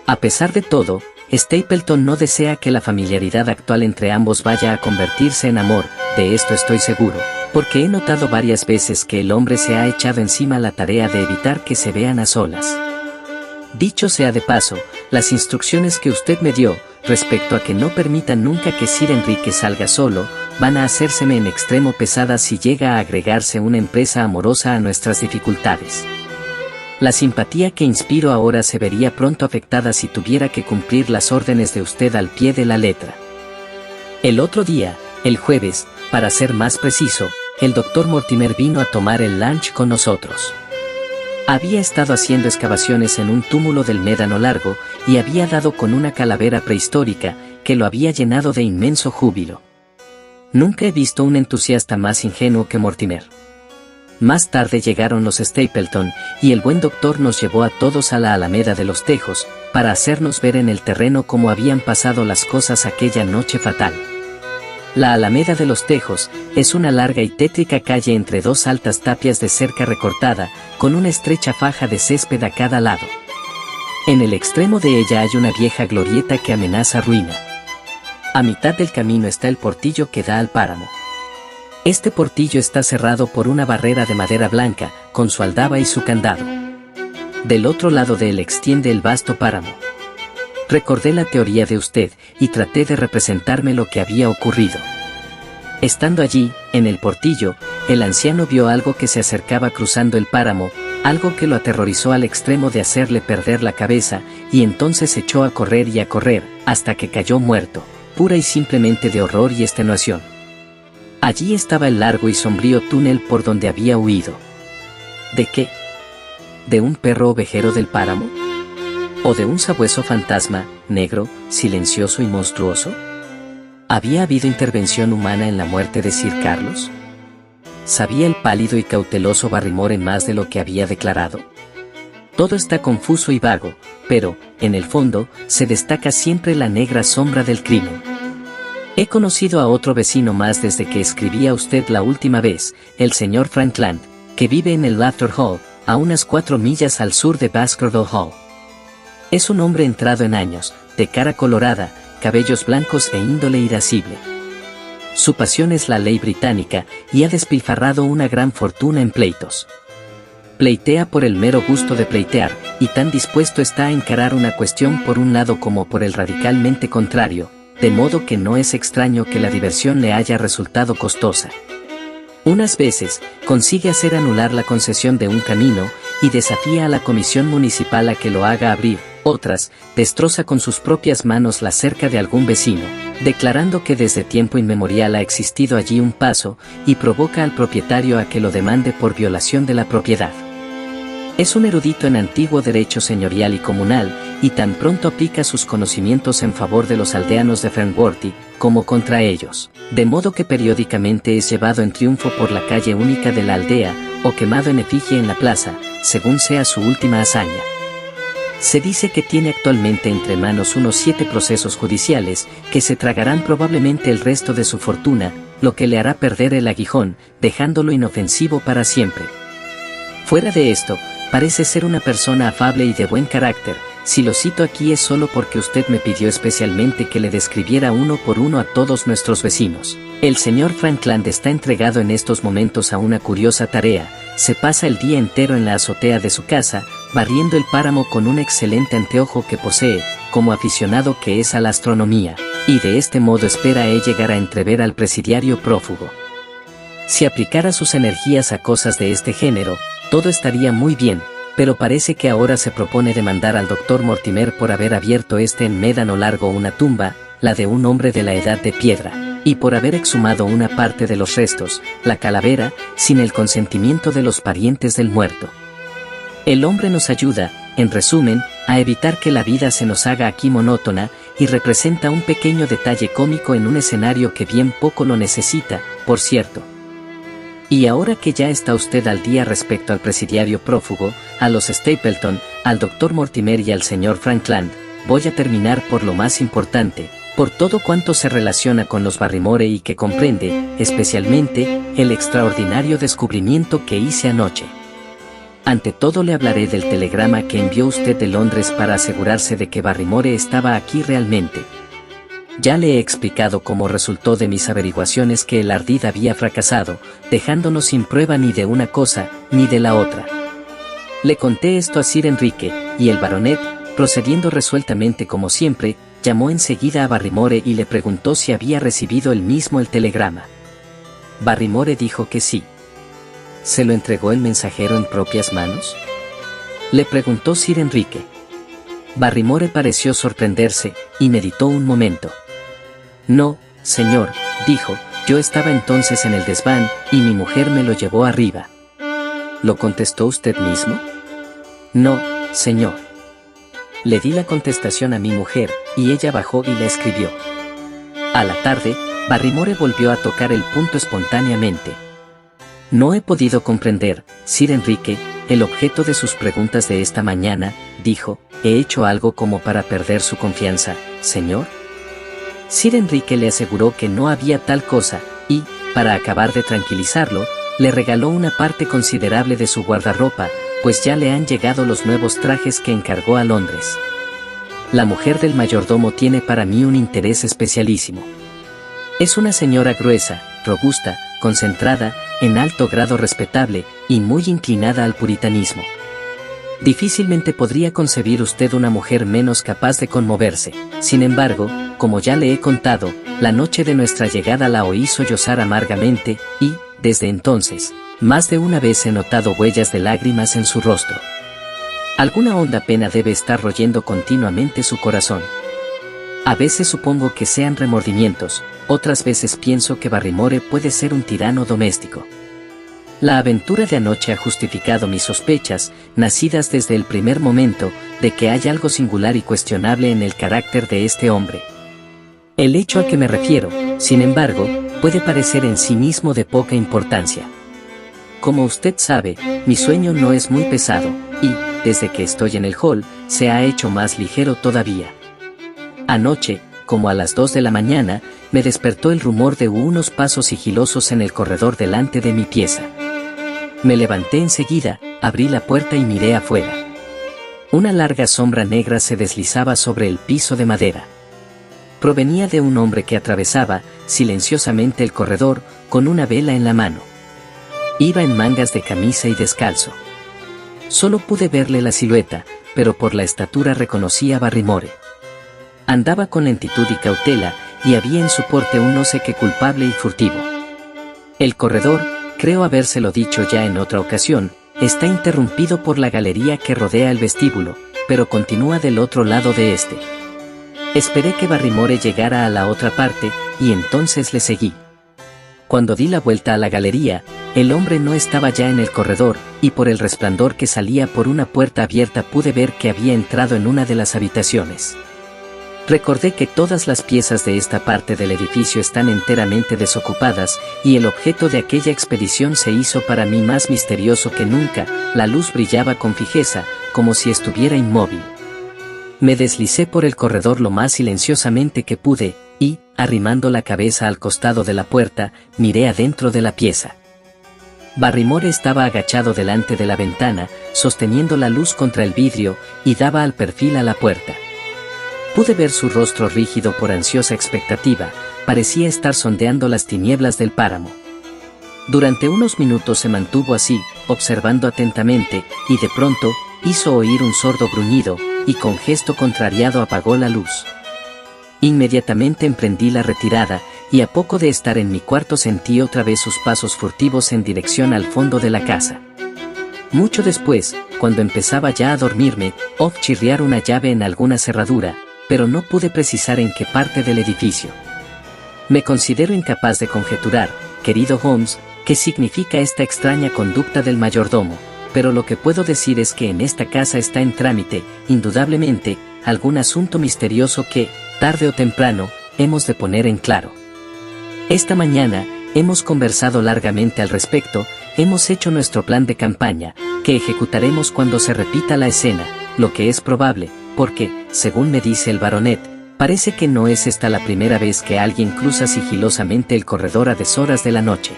A pesar de todo, Stapleton no desea que la familiaridad actual entre ambos vaya a convertirse en amor, de esto estoy seguro, porque he notado varias veces que el hombre se ha echado encima la tarea de evitar que se vean a solas. Dicho sea de paso, las instrucciones que usted me dio, respecto a que no permita nunca que Sir Enrique salga solo, van a hacérseme en extremo pesadas si llega a agregarse una empresa amorosa a nuestras dificultades. La simpatía que inspiro ahora se vería pronto afectada si tuviera que cumplir las órdenes de usted al pie de la letra. El otro día, el jueves, para ser más preciso, el Dr. Mortimer vino a tomar el lunch con nosotros. Había estado haciendo excavaciones en un túmulo del Médano Largo, y había dado con una calavera prehistórica, que lo había llenado de inmenso júbilo. Nunca he visto un entusiasta más ingenuo que Mortimer. Más tarde llegaron los Stapleton, y el buen doctor nos llevó a todos a la Alameda de los Tejos, para hacernos ver en el terreno cómo habían pasado las cosas aquella noche fatal. La Alameda de los Tejos es una larga y tétrica calle entre dos altas tapias de cerca recortada, con una estrecha faja de césped a cada lado. En el extremo de ella hay una vieja glorieta que amenaza ruina. A mitad del camino está el portillo que da al páramo. Este portillo está cerrado por una barrera de madera blanca, con su aldaba y su candado. Del otro lado de él extiende el vasto páramo. Recordé la teoría de usted y traté de representarme lo que había ocurrido. Estando allí, en el portillo, el anciano vio algo que se acercaba cruzando el páramo, algo que lo aterrorizó al extremo de hacerle perder la cabeza, y entonces echó a correr y a correr, hasta que cayó muerto, pura y simplemente de horror y extenuación. Allí estaba el largo y sombrío túnel por donde había huido. ¿De qué? ¿De un perro ovejero del páramo? ¿O de un sabueso fantasma, negro, silencioso y monstruoso? ¿Había habido intervención humana en la muerte de Sir Carlos? ¿Sabía el pálido y cauteloso Barrymore más de lo que había declarado? Todo está confuso y vago, pero, en el fondo, se destaca siempre la negra sombra del crimen. He conocido a otro vecino más desde que escribí a usted la última vez, el señor Frankland, que vive en el Laughter Hall, a unas 4 millas al sur de Baskerville Hall. Es un hombre entrado en años, de cara colorada, cabellos blancos e índole irascible. Su pasión es la ley británica, y ha despilfarrado una gran fortuna en pleitos. Pleitea por el mero gusto de pleitear, y tan dispuesto está a encarar una cuestión por un lado como por el radicalmente contrario, de modo que no es extraño que la diversión le haya resultado costosa. Unas veces, consigue hacer anular la concesión de un camino, y desafía a la comisión municipal a que lo haga abrir. Otras, destroza con sus propias manos la cerca de algún vecino, declarando que desde tiempo inmemorial ha existido allí un paso, y provoca al propietario a que lo demande por violación de la propiedad. Es un erudito en antiguo derecho señorial y comunal, y tan pronto aplica sus conocimientos en favor de los aldeanos de Fernworthy, como contra ellos, de modo que periódicamente es llevado en triunfo por la calle única de la aldea, o quemado en efigie en la plaza, según sea su última hazaña. Se dice que tiene actualmente entre manos unos 7 procesos judiciales, que se tragarán probablemente el resto de su fortuna, lo que le hará perder el aguijón, dejándolo inofensivo para siempre. Fuera de esto, parece ser una persona afable y de buen carácter. Si lo cito aquí es solo porque usted me pidió especialmente que le describiera uno por uno a todos nuestros vecinos. El señor Frankland está entregado en estos momentos a una curiosa tarea. Se pasa el día entero en la azotea de su casa, barriendo el páramo con un excelente anteojo que posee, como aficionado que es a la astronomía, y de este modo espera llegar a entrever al presidiario prófugo. Si aplicara sus energías a cosas de este género, todo estaría muy bien, pero parece que ahora se propone demandar al doctor Mortimer por haber abierto en médano largo una tumba, la de un hombre de la edad de piedra, y por haber exhumado una parte de los restos, la calavera, sin el consentimiento de los parientes del muerto. El hombre nos ayuda, en resumen, a evitar que la vida se nos haga aquí monótona, y representa un pequeño detalle cómico en un escenario que bien poco lo necesita, por cierto. Y ahora que ya está usted al día respecto al presidiario prófugo, a los Stapleton, al doctor Mortimer y al señor Frankland, voy a terminar por lo más importante, por todo cuanto se relaciona con los Barrymore y que comprende, especialmente, el extraordinario descubrimiento que hice anoche. Ante todo le hablaré del telegrama que envió usted de Londres para asegurarse de que Barrymore estaba aquí realmente. Ya le he explicado cómo resultó de mis averiguaciones que el ardid había fracasado, dejándonos sin prueba ni de una cosa, ni de la otra. Le conté esto a Sir Enrique, y el baronet, procediendo resueltamente como siempre, llamó enseguida a Barrymore y le preguntó si había recibido él mismo el telegrama. Barrymore dijo que sí. ¿Se lo entregó el mensajero en propias manos?, le preguntó Sir Enrique. Barrymore pareció sorprenderse, y meditó un momento. No, señor, dijo, yo estaba entonces en el desván, y mi mujer me lo llevó arriba. ¿Lo contestó usted mismo? No, señor. Le di la contestación a mi mujer, y ella bajó y la escribió. A la tarde, Barrymore volvió a tocar el punto espontáneamente. No he podido comprender, Sir Enrique, el objeto de sus preguntas de esta mañana, dijo, ¿he hecho algo como para perder su confianza, señor? Sir Enrique le aseguró que no había tal cosa, y, para acabar de tranquilizarlo, le regaló una parte considerable de su guardarropa, pues ya le han llegado los nuevos trajes que encargó a Londres. La mujer del mayordomo tiene para mí un interés especialísimo. Es una señora gruesa, robusta, concentrada, en alto grado respetable, y muy inclinada al puritanismo. Difícilmente podría concebir usted una mujer menos capaz de conmoverse. Sin embargo, como ya le he contado, la noche de nuestra llegada la oí sollozar amargamente, y, desde entonces, más de una vez he notado huellas de lágrimas en su rostro. Alguna honda pena debe estar royendo continuamente su corazón. A veces supongo que sean remordimientos, otras veces pienso que Barrymore puede ser un tirano doméstico. La aventura de anoche ha justificado mis sospechas, nacidas desde el primer momento, de que hay algo singular y cuestionable en el carácter de este hombre. El hecho a que me refiero, sin embargo, puede parecer en sí mismo de poca importancia. Como usted sabe, mi sueño no es muy pesado, y, desde que estoy en el hall, se ha hecho más ligero todavía. Anoche, como a las 2 de la mañana, me despertó el rumor de unos pasos sigilosos en el corredor delante de mi pieza. Me levanté enseguida, abrí la puerta y miré afuera. Una larga sombra negra se deslizaba sobre el piso de madera. Provenía de un hombre que atravesaba, silenciosamente el corredor, con una vela en la mano. Iba en mangas de camisa y descalzo. Solo pude verle la silueta, pero por la estatura reconocí a Barrymore. Andaba con lentitud y cautela, y había en su porte un no sé qué culpable y furtivo. El corredor, creo habérselo dicho ya en otra ocasión, está interrumpido por la galería que rodea el vestíbulo, pero continúa del otro lado de este. Esperé que Barrymore llegara a la otra parte, y entonces le seguí. Cuando di la vuelta a la galería, el hombre no estaba ya en el corredor, y por el resplandor que salía por una puerta abierta pude ver que había entrado en una de las habitaciones. Recordé que todas las piezas de esta parte del edificio están enteramente desocupadas, y el objeto de aquella expedición se hizo para mí más misterioso que nunca. La luz brillaba con fijeza, como si estuviera inmóvil. Me deslicé por el corredor lo más silenciosamente que pude, y, arrimando la cabeza al costado de la puerta, miré adentro de la pieza. Barrymore estaba agachado delante de la ventana, sosteniendo la luz contra el vidrio, y daba al perfil a la puerta. Pude ver su rostro rígido por ansiosa expectativa, parecía estar sondeando las tinieblas del páramo. Durante unos minutos se mantuvo así, observando atentamente, y de pronto, hizo oír un sordo gruñido, y con gesto contrariado apagó la luz. Inmediatamente emprendí la retirada, y a poco de estar en mi cuarto sentí otra vez sus pasos furtivos en dirección al fondo de la casa. Mucho después, cuando empezaba ya a dormirme, oí chirriar una llave en alguna cerradura, pero no pude precisar en qué parte del edificio. Me considero incapaz de conjeturar, querido Holmes, qué significa esta extraña conducta del mayordomo, pero lo que puedo decir es que en esta casa está en trámite, indudablemente, algún asunto misterioso que, tarde o temprano, hemos de poner en claro. Esta mañana, hemos conversado largamente al respecto, hemos hecho nuestro plan de campaña, que ejecutaremos cuando se repita la escena, lo que es probable, porque, según me dice el baronet, parece que no es esta la primera vez que alguien cruza sigilosamente el corredor a deshoras de la noche.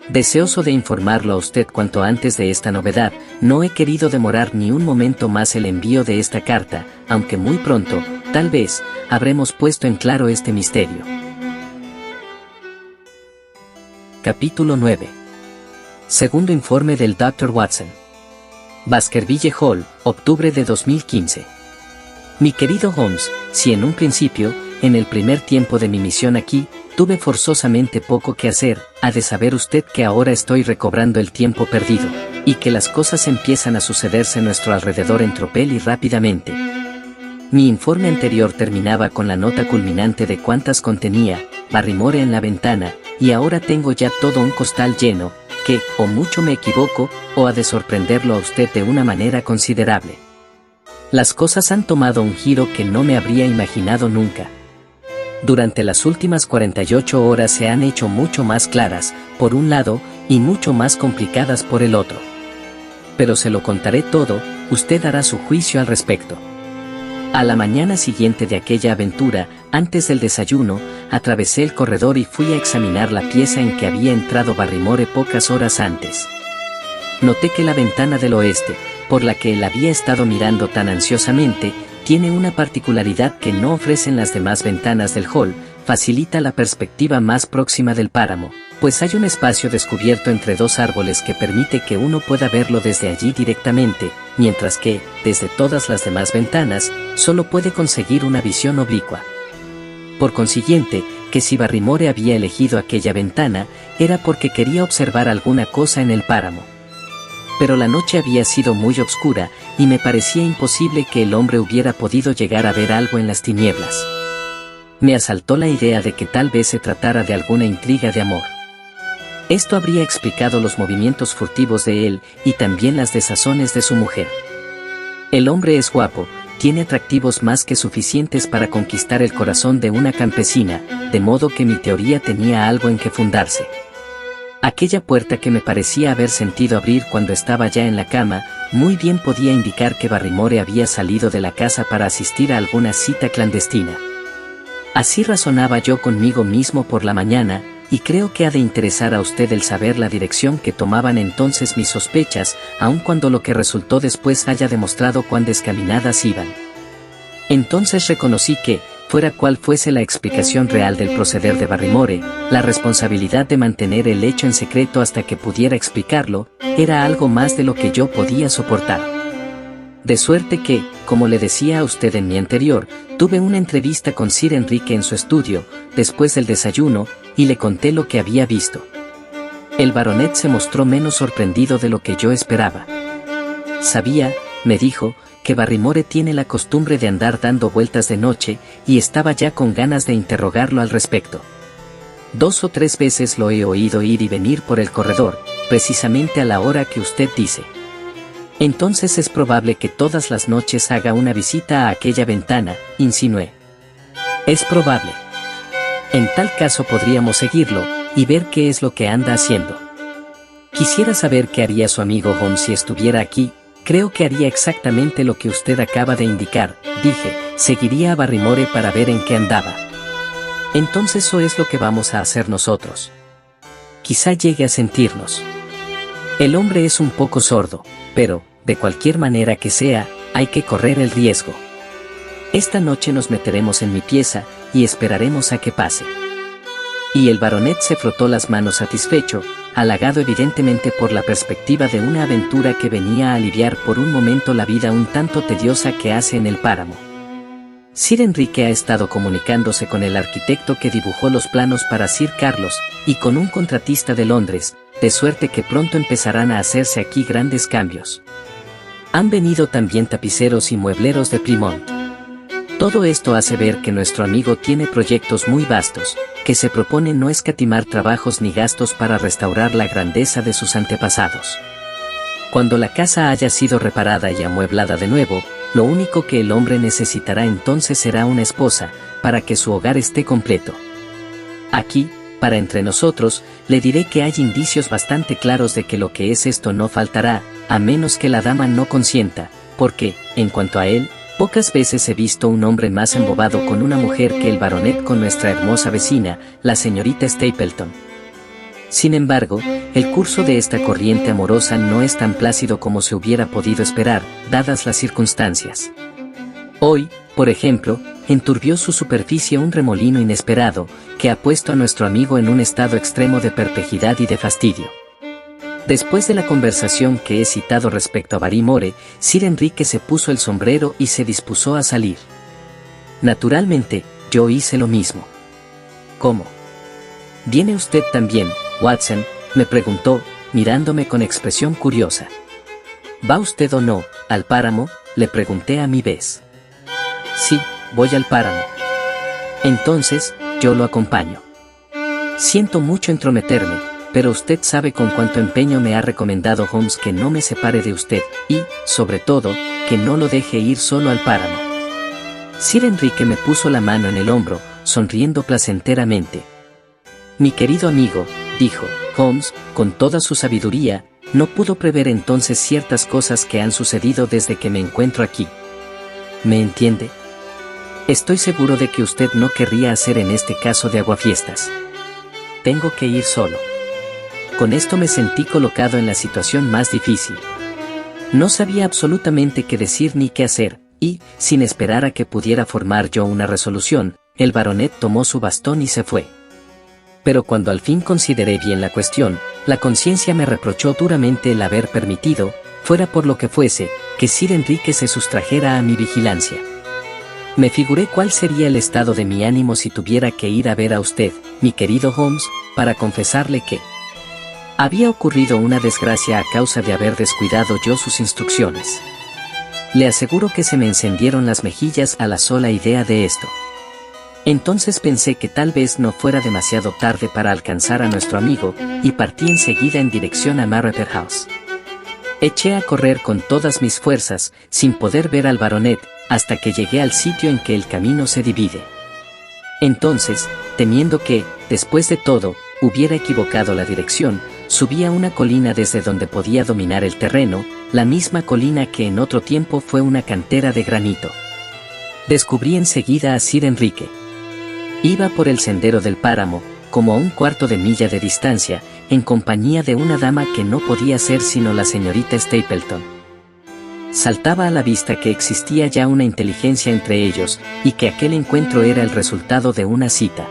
Deseoso de informarlo a usted cuanto antes de esta novedad, no he querido demorar ni un momento más el envío de esta carta, aunque muy pronto, tal vez, habremos puesto en claro este misterio. Capítulo 9. Segundo informe del Dr. Watson. Baskerville Hall, octubre de 2015. Mi querido Holmes, si en un principio, en el primer tiempo de mi misión aquí, tuve forzosamente poco que hacer, ha de saber usted que ahora estoy recobrando el tiempo perdido, y que las cosas empiezan a sucederse a nuestro alrededor en tropel y rápidamente. Mi informe anterior terminaba con la nota culminante de cuántas contenía, Barrymore en la ventana, y ahora tengo ya todo un costal lleno, que, o mucho me equivoco, o ha de sorprenderlo a usted de una manera considerable. Las cosas han tomado un giro que no me habría imaginado nunca. Durante las últimas 48 horas se han hecho mucho más claras, por un lado, y mucho más complicadas por el otro. Pero se lo contaré todo, usted hará su juicio al respecto. A la mañana siguiente de aquella aventura, antes del desayuno, atravesé el corredor y fui a examinar la pieza en que había entrado Barrymore pocas horas antes. Noté que la ventana del oeste, por la que él había estado mirando tan ansiosamente, tiene una particularidad que no ofrecen las demás ventanas del hall, facilita la perspectiva más próxima del páramo, pues hay un espacio descubierto entre dos árboles que permite que uno pueda verlo desde allí directamente, mientras que, desde todas las demás ventanas, solo puede conseguir una visión oblicua. Por consiguiente, que si Barrymore había elegido aquella ventana, era porque quería observar alguna cosa en el páramo. Pero la noche había sido muy oscura, y me parecía imposible que el hombre hubiera podido llegar a ver algo en las tinieblas. Me asaltó la idea de que tal vez se tratara de alguna intriga de amor. Esto habría explicado los movimientos furtivos de él, y también las desazones de su mujer. El hombre es guapo, tiene atractivos más que suficientes para conquistar el corazón de una campesina, de modo que mi teoría tenía algo en que fundarse. Aquella puerta que me parecía haber sentido abrir cuando estaba ya en la cama, muy bien podía indicar que Barrymore había salido de la casa para asistir a alguna cita clandestina. Así razonaba yo conmigo mismo por la mañana, y creo que ha de interesar a usted el saber la dirección que tomaban entonces mis sospechas, aun cuando lo que resultó después haya demostrado cuán descaminadas iban. Entonces reconocí que, fuera cual fuese la explicación real del proceder de Barrymore, la responsabilidad de mantener el hecho en secreto hasta que pudiera explicarlo, era algo más de lo que yo podía soportar. De suerte que, como le decía a usted en mi anterior, tuve una entrevista con Sir Enrique en su estudio, después del desayuno, y le conté lo que había visto. El baronet se mostró menos sorprendido de lo que yo esperaba. Sabía, me dijo, que Barrymore tiene la costumbre de andar dando vueltas de noche, y estaba ya con ganas de interrogarlo al respecto. 2 o 3 veces lo he oído ir y venir por el corredor, precisamente a la hora que usted dice. Entonces es probable que todas las noches haga una visita a aquella ventana, insinué. Es probable. En tal caso podríamos seguirlo, y ver qué es lo que anda haciendo. Quisiera saber qué haría su amigo Holmes si estuviera aquí. Creo que haría exactamente lo que usted acaba de indicar, dije, seguiría a Barrymore para ver en qué andaba. Entonces eso es lo que vamos a hacer nosotros. Quizá llegue a sentirnos. El hombre es un poco sordo, pero, de cualquier manera que sea, hay que correr el riesgo. Esta noche nos meteremos en mi pieza, y esperaremos a que pase. Y el baronet se frotó las manos satisfecho, halagado evidentemente por la perspectiva de una aventura que venía a aliviar por un momento la vida un tanto tediosa que hace en el páramo. Sir Enrique ha estado comunicándose con el arquitecto que dibujó los planos para Sir Carlos, y con un contratista de Londres, de suerte que pronto empezarán a hacerse aquí grandes cambios. Han venido también tapiceros y muebleros de Plymouth. Todo esto hace ver que nuestro amigo tiene proyectos muy vastos, que se propone no escatimar trabajos ni gastos para restaurar la grandeza de sus antepasados. Cuando la casa haya sido reparada y amueblada de nuevo, lo único que el hombre necesitará entonces será una esposa, para que su hogar esté completo. Aquí, para entre nosotros, le diré que hay indicios bastante claros de que lo que es esto no faltará, a menos que la dama no consienta, porque, en cuanto a él, pocas veces he visto un hombre más embobado con una mujer que el baronet con nuestra hermosa vecina, la señorita Stapleton. Sin embargo, el curso de esta corriente amorosa no es tan plácido como se hubiera podido esperar, dadas las circunstancias. Hoy, por ejemplo, enturbió su superficie un remolino inesperado, que ha puesto a nuestro amigo en un estado extremo de perplejidad y de fastidio. Después de la conversación que he citado respecto a Barrymore, Sir Enrique se puso el sombrero y se dispuso a salir. Naturalmente, yo hice lo mismo. ¿Cómo? ¿Viene usted también, Watson?, me preguntó, mirándome con expresión curiosa. ¿Va usted o no, al páramo?, le pregunté a mi vez. Sí, voy al páramo. Entonces, yo lo acompaño. Siento mucho entrometerme, pero usted sabe con cuánto empeño me ha recomendado Holmes que no me separe de usted, y, sobre todo, que no lo deje ir solo al páramo. Sir Enrique me puso la mano en el hombro, sonriendo placenteramente. Mi querido amigo, dijo, Holmes, con toda su sabiduría, no pudo prever entonces ciertas cosas que han sucedido desde que me encuentro aquí. ¿Me entiende? Estoy seguro de que usted no querría hacer en este caso de aguafiestas. Tengo que ir solo. Con esto me sentí colocado en la situación más difícil. No sabía absolutamente qué decir ni qué hacer, y, sin esperar a que pudiera formar yo una resolución, el baronet tomó su bastón y se fue. Pero cuando al fin consideré bien la cuestión, la conciencia me reprochó duramente el haber permitido, fuera por lo que fuese, que Sir Enrique se sustrajera a mi vigilancia. Me figuré cuál sería el estado de mi ánimo si tuviera que ir a ver a usted, mi querido Holmes, para confesarle que había ocurrido una desgracia a causa de haber descuidado yo sus instrucciones. Le aseguro que se me encendieron las mejillas a la sola idea de esto. Entonces pensé que tal vez no fuera demasiado tarde para alcanzar a nuestro amigo, y partí enseguida en dirección a Mayfair House. Eché a correr con todas mis fuerzas, sin poder ver al baronet, hasta que llegué al sitio en que el camino se divide. Entonces, temiendo que, después de todo, hubiera equivocado la dirección, subí a una colina desde donde podía dominar el terreno, la misma colina que en otro tiempo fue una cantera de granito. Descubrí enseguida a Sir Enrique. Iba por el sendero del páramo, como a un cuarto de milla de distancia, en compañía de una dama que no podía ser sino la señorita Stapleton. Saltaba a la vista que existía ya una inteligencia entre ellos, y que aquel encuentro era el resultado de una cita.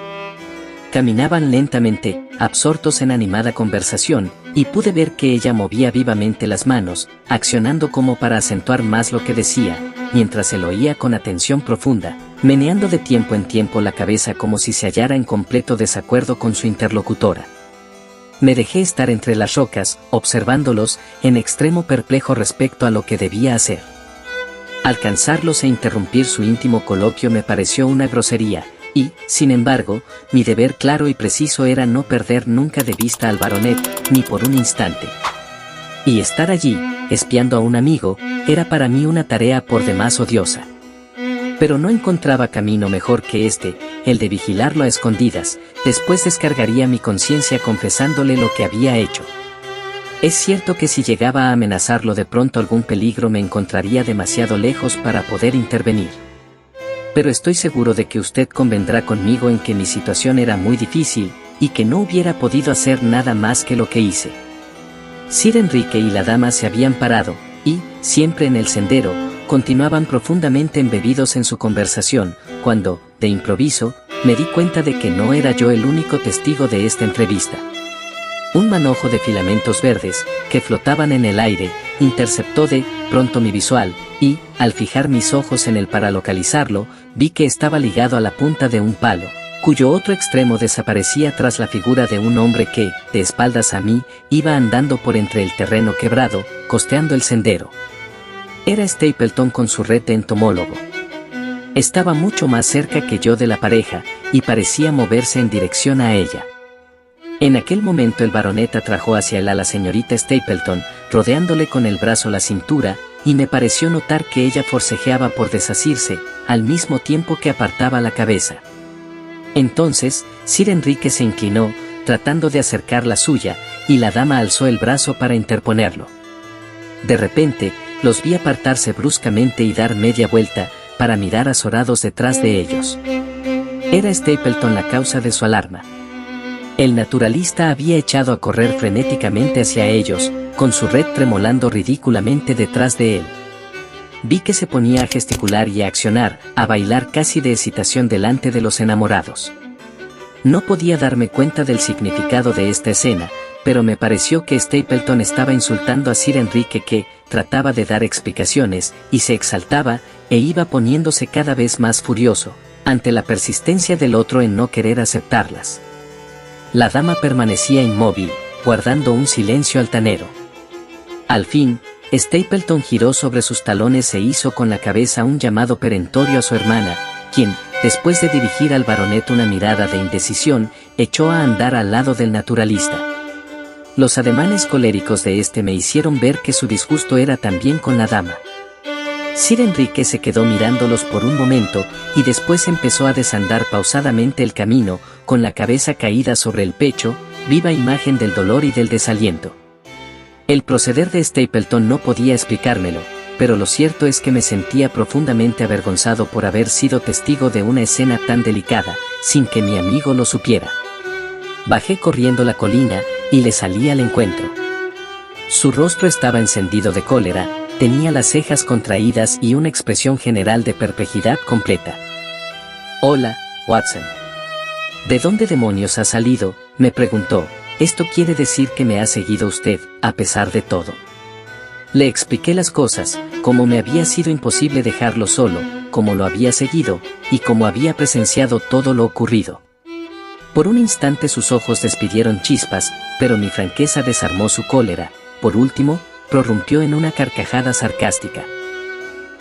Caminaban lentamente, absortos en animada conversación, y pude ver que ella movía vivamente las manos, accionando como para acentuar más lo que decía, mientras él oía con atención profunda, meneando de tiempo en tiempo la cabeza como si se hallara en completo desacuerdo con su interlocutora. Me dejé estar entre las rocas, observándolos, en extremo perplejo respecto a lo que debía hacer. Alcanzarlos e interrumpir su íntimo coloquio me pareció una grosería, y, sin embargo, mi deber claro y preciso era no perder nunca de vista al baronet, ni por un instante. Y estar allí, espiando a un amigo, era para mí una tarea por demás odiosa. Pero no encontraba camino mejor que este, el de vigilarlo a escondidas. Después descargaría mi conciencia confesándole lo que había hecho. Es cierto que si llegaba a amenazarlo de pronto algún peligro me encontraría demasiado lejos para poder intervenir. Pero estoy seguro de que usted convendrá conmigo en que mi situación era muy difícil, y que no hubiera podido hacer nada más que lo que hice. Sir Enrique y la dama se habían parado, y, siempre en el sendero, continuaban profundamente embebidos en su conversación, cuando, de improviso, me di cuenta de que no era yo el único testigo de esta entrevista. Un manojo de filamentos verdes, que flotaban en el aire, interceptó de pronto mi visual, y, al fijar mis ojos en él para localizarlo, vi que estaba ligado a la punta de un palo, cuyo otro extremo desaparecía tras la figura de un hombre que, de espaldas a mí, iba andando por entre el terreno quebrado, costeando el sendero. Era Stapleton con su red de entomólogo. Estaba mucho más cerca que yo de la pareja, y parecía moverse en dirección a ella. En aquel momento el baronet atrajo hacia él a la señorita Stapleton, rodeándole con el brazo la cintura, y me pareció notar que ella forcejeaba por desasirse, al mismo tiempo que apartaba la cabeza. Entonces, Sir Enrique se inclinó, tratando de acercar la suya, y la dama alzó el brazo para interponerlo. De repente, los vi apartarse bruscamente y dar media vuelta, para mirar azorados detrás de ellos. Era Stapleton la causa de su alarma. El naturalista había echado a correr frenéticamente hacia ellos, con su red tremolando ridículamente detrás de él. Vi que se ponía a gesticular y a accionar, a bailar casi de excitación delante de los enamorados. No podía darme cuenta del significado de esta escena, pero me pareció que Stapleton estaba insultando a Sir Enrique que trataba de dar explicaciones, y se exaltaba, e iba poniéndose cada vez más furioso, ante la persistencia del otro en no querer aceptarlas. La dama permanecía inmóvil, guardando un silencio altanero. Al fin, Stapleton giró sobre sus talones e hizo con la cabeza un llamado perentorio a su hermana, quien, después de dirigir al baronet una mirada de indecisión, echó a andar al lado del naturalista. Los ademanes coléricos de este me hicieron ver que su disgusto era también con la dama. Sir Enrique se quedó mirándolos por un momento, y después empezó a desandar pausadamente el camino, con la cabeza caída sobre el pecho, viva imagen del dolor y del desaliento. El proceder de Stapleton no podía explicármelo, pero lo cierto es que me sentía profundamente avergonzado por haber sido testigo de una escena tan delicada, sin que mi amigo lo supiera. Bajé corriendo la colina, y le salí al encuentro. Su rostro estaba encendido de cólera, tenía las cejas contraídas y una expresión general de perplejidad completa. «Hola», Watson. ¿De dónde demonios ha salido?, me preguntó. Esto quiere decir que me ha seguido usted, a pesar de todo. Le expliqué las cosas, cómo me había sido imposible dejarlo solo, cómo lo había seguido, y cómo había presenciado todo lo ocurrido. Por un instante sus ojos despidieron chispas, pero mi franqueza desarmó su cólera. Por último, prorrumpió en una carcajada sarcástica.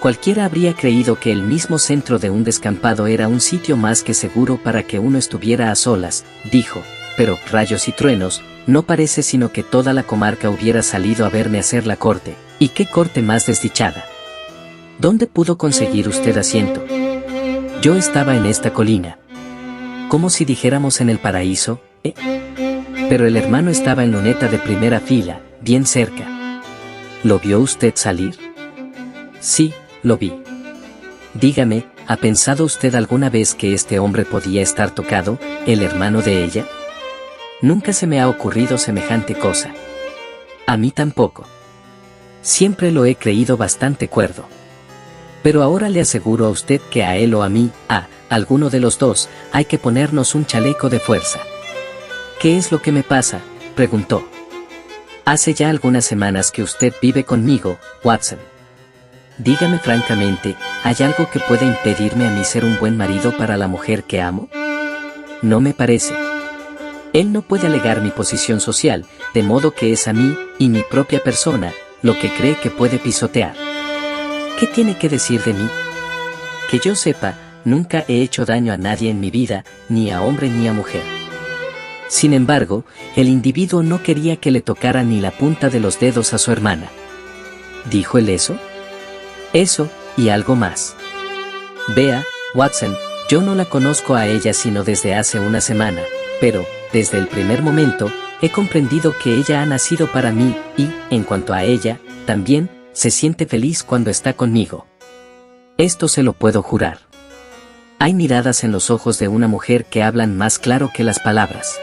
Cualquiera habría creído que el mismo centro de un descampado era un sitio más que seguro para que uno estuviera a solas, dijo, pero, rayos y truenos, no parece sino que toda la comarca hubiera salido a verme hacer la corte, y qué corte más desdichada. ¿Dónde pudo conseguir usted asiento? Yo estaba en esta colina. Como si dijéramos en el paraíso, ¿eh? Pero el hermano estaba en luneta de primera fila, bien cerca. ¿Lo vio usted salir? Sí, lo vi. Dígame, ¿ha pensado usted alguna vez que este hombre podía estar tocado, el hermano de ella? Nunca se me ha ocurrido semejante cosa. A mí tampoco. Siempre lo he creído bastante cuerdo. Pero ahora le aseguro a usted que a él o a mí, a alguno de los dos, hay que ponernos un chaleco de fuerza. ¿Qué es lo que me pasa?, preguntó. Hace ya algunas semanas que usted vive conmigo, Watson. Dígame francamente, ¿hay algo que pueda impedirme a mí ser un buen marido para la mujer que amo? No me parece. Él no puede alegar mi posición social, de modo que es a mí, y mi propia persona, lo que cree que puede pisotear. ¿Qué tiene que decir de mí? Que yo sepa, nunca he hecho daño a nadie en mi vida, ni a hombre ni a mujer. Sin embargo, el individuo no quería que le tocara ni la punta de los dedos a su hermana. ¿Dijo él eso? Eso, y algo más. Vea, Watson, yo no la conozco a ella sino desde hace una semana, pero, desde el primer momento, he comprendido que ella ha nacido para mí, y, en cuanto a ella, también, se siente feliz cuando está conmigo. Esto se lo puedo jurar. Hay miradas en los ojos de una mujer que hablan más claro que las palabras.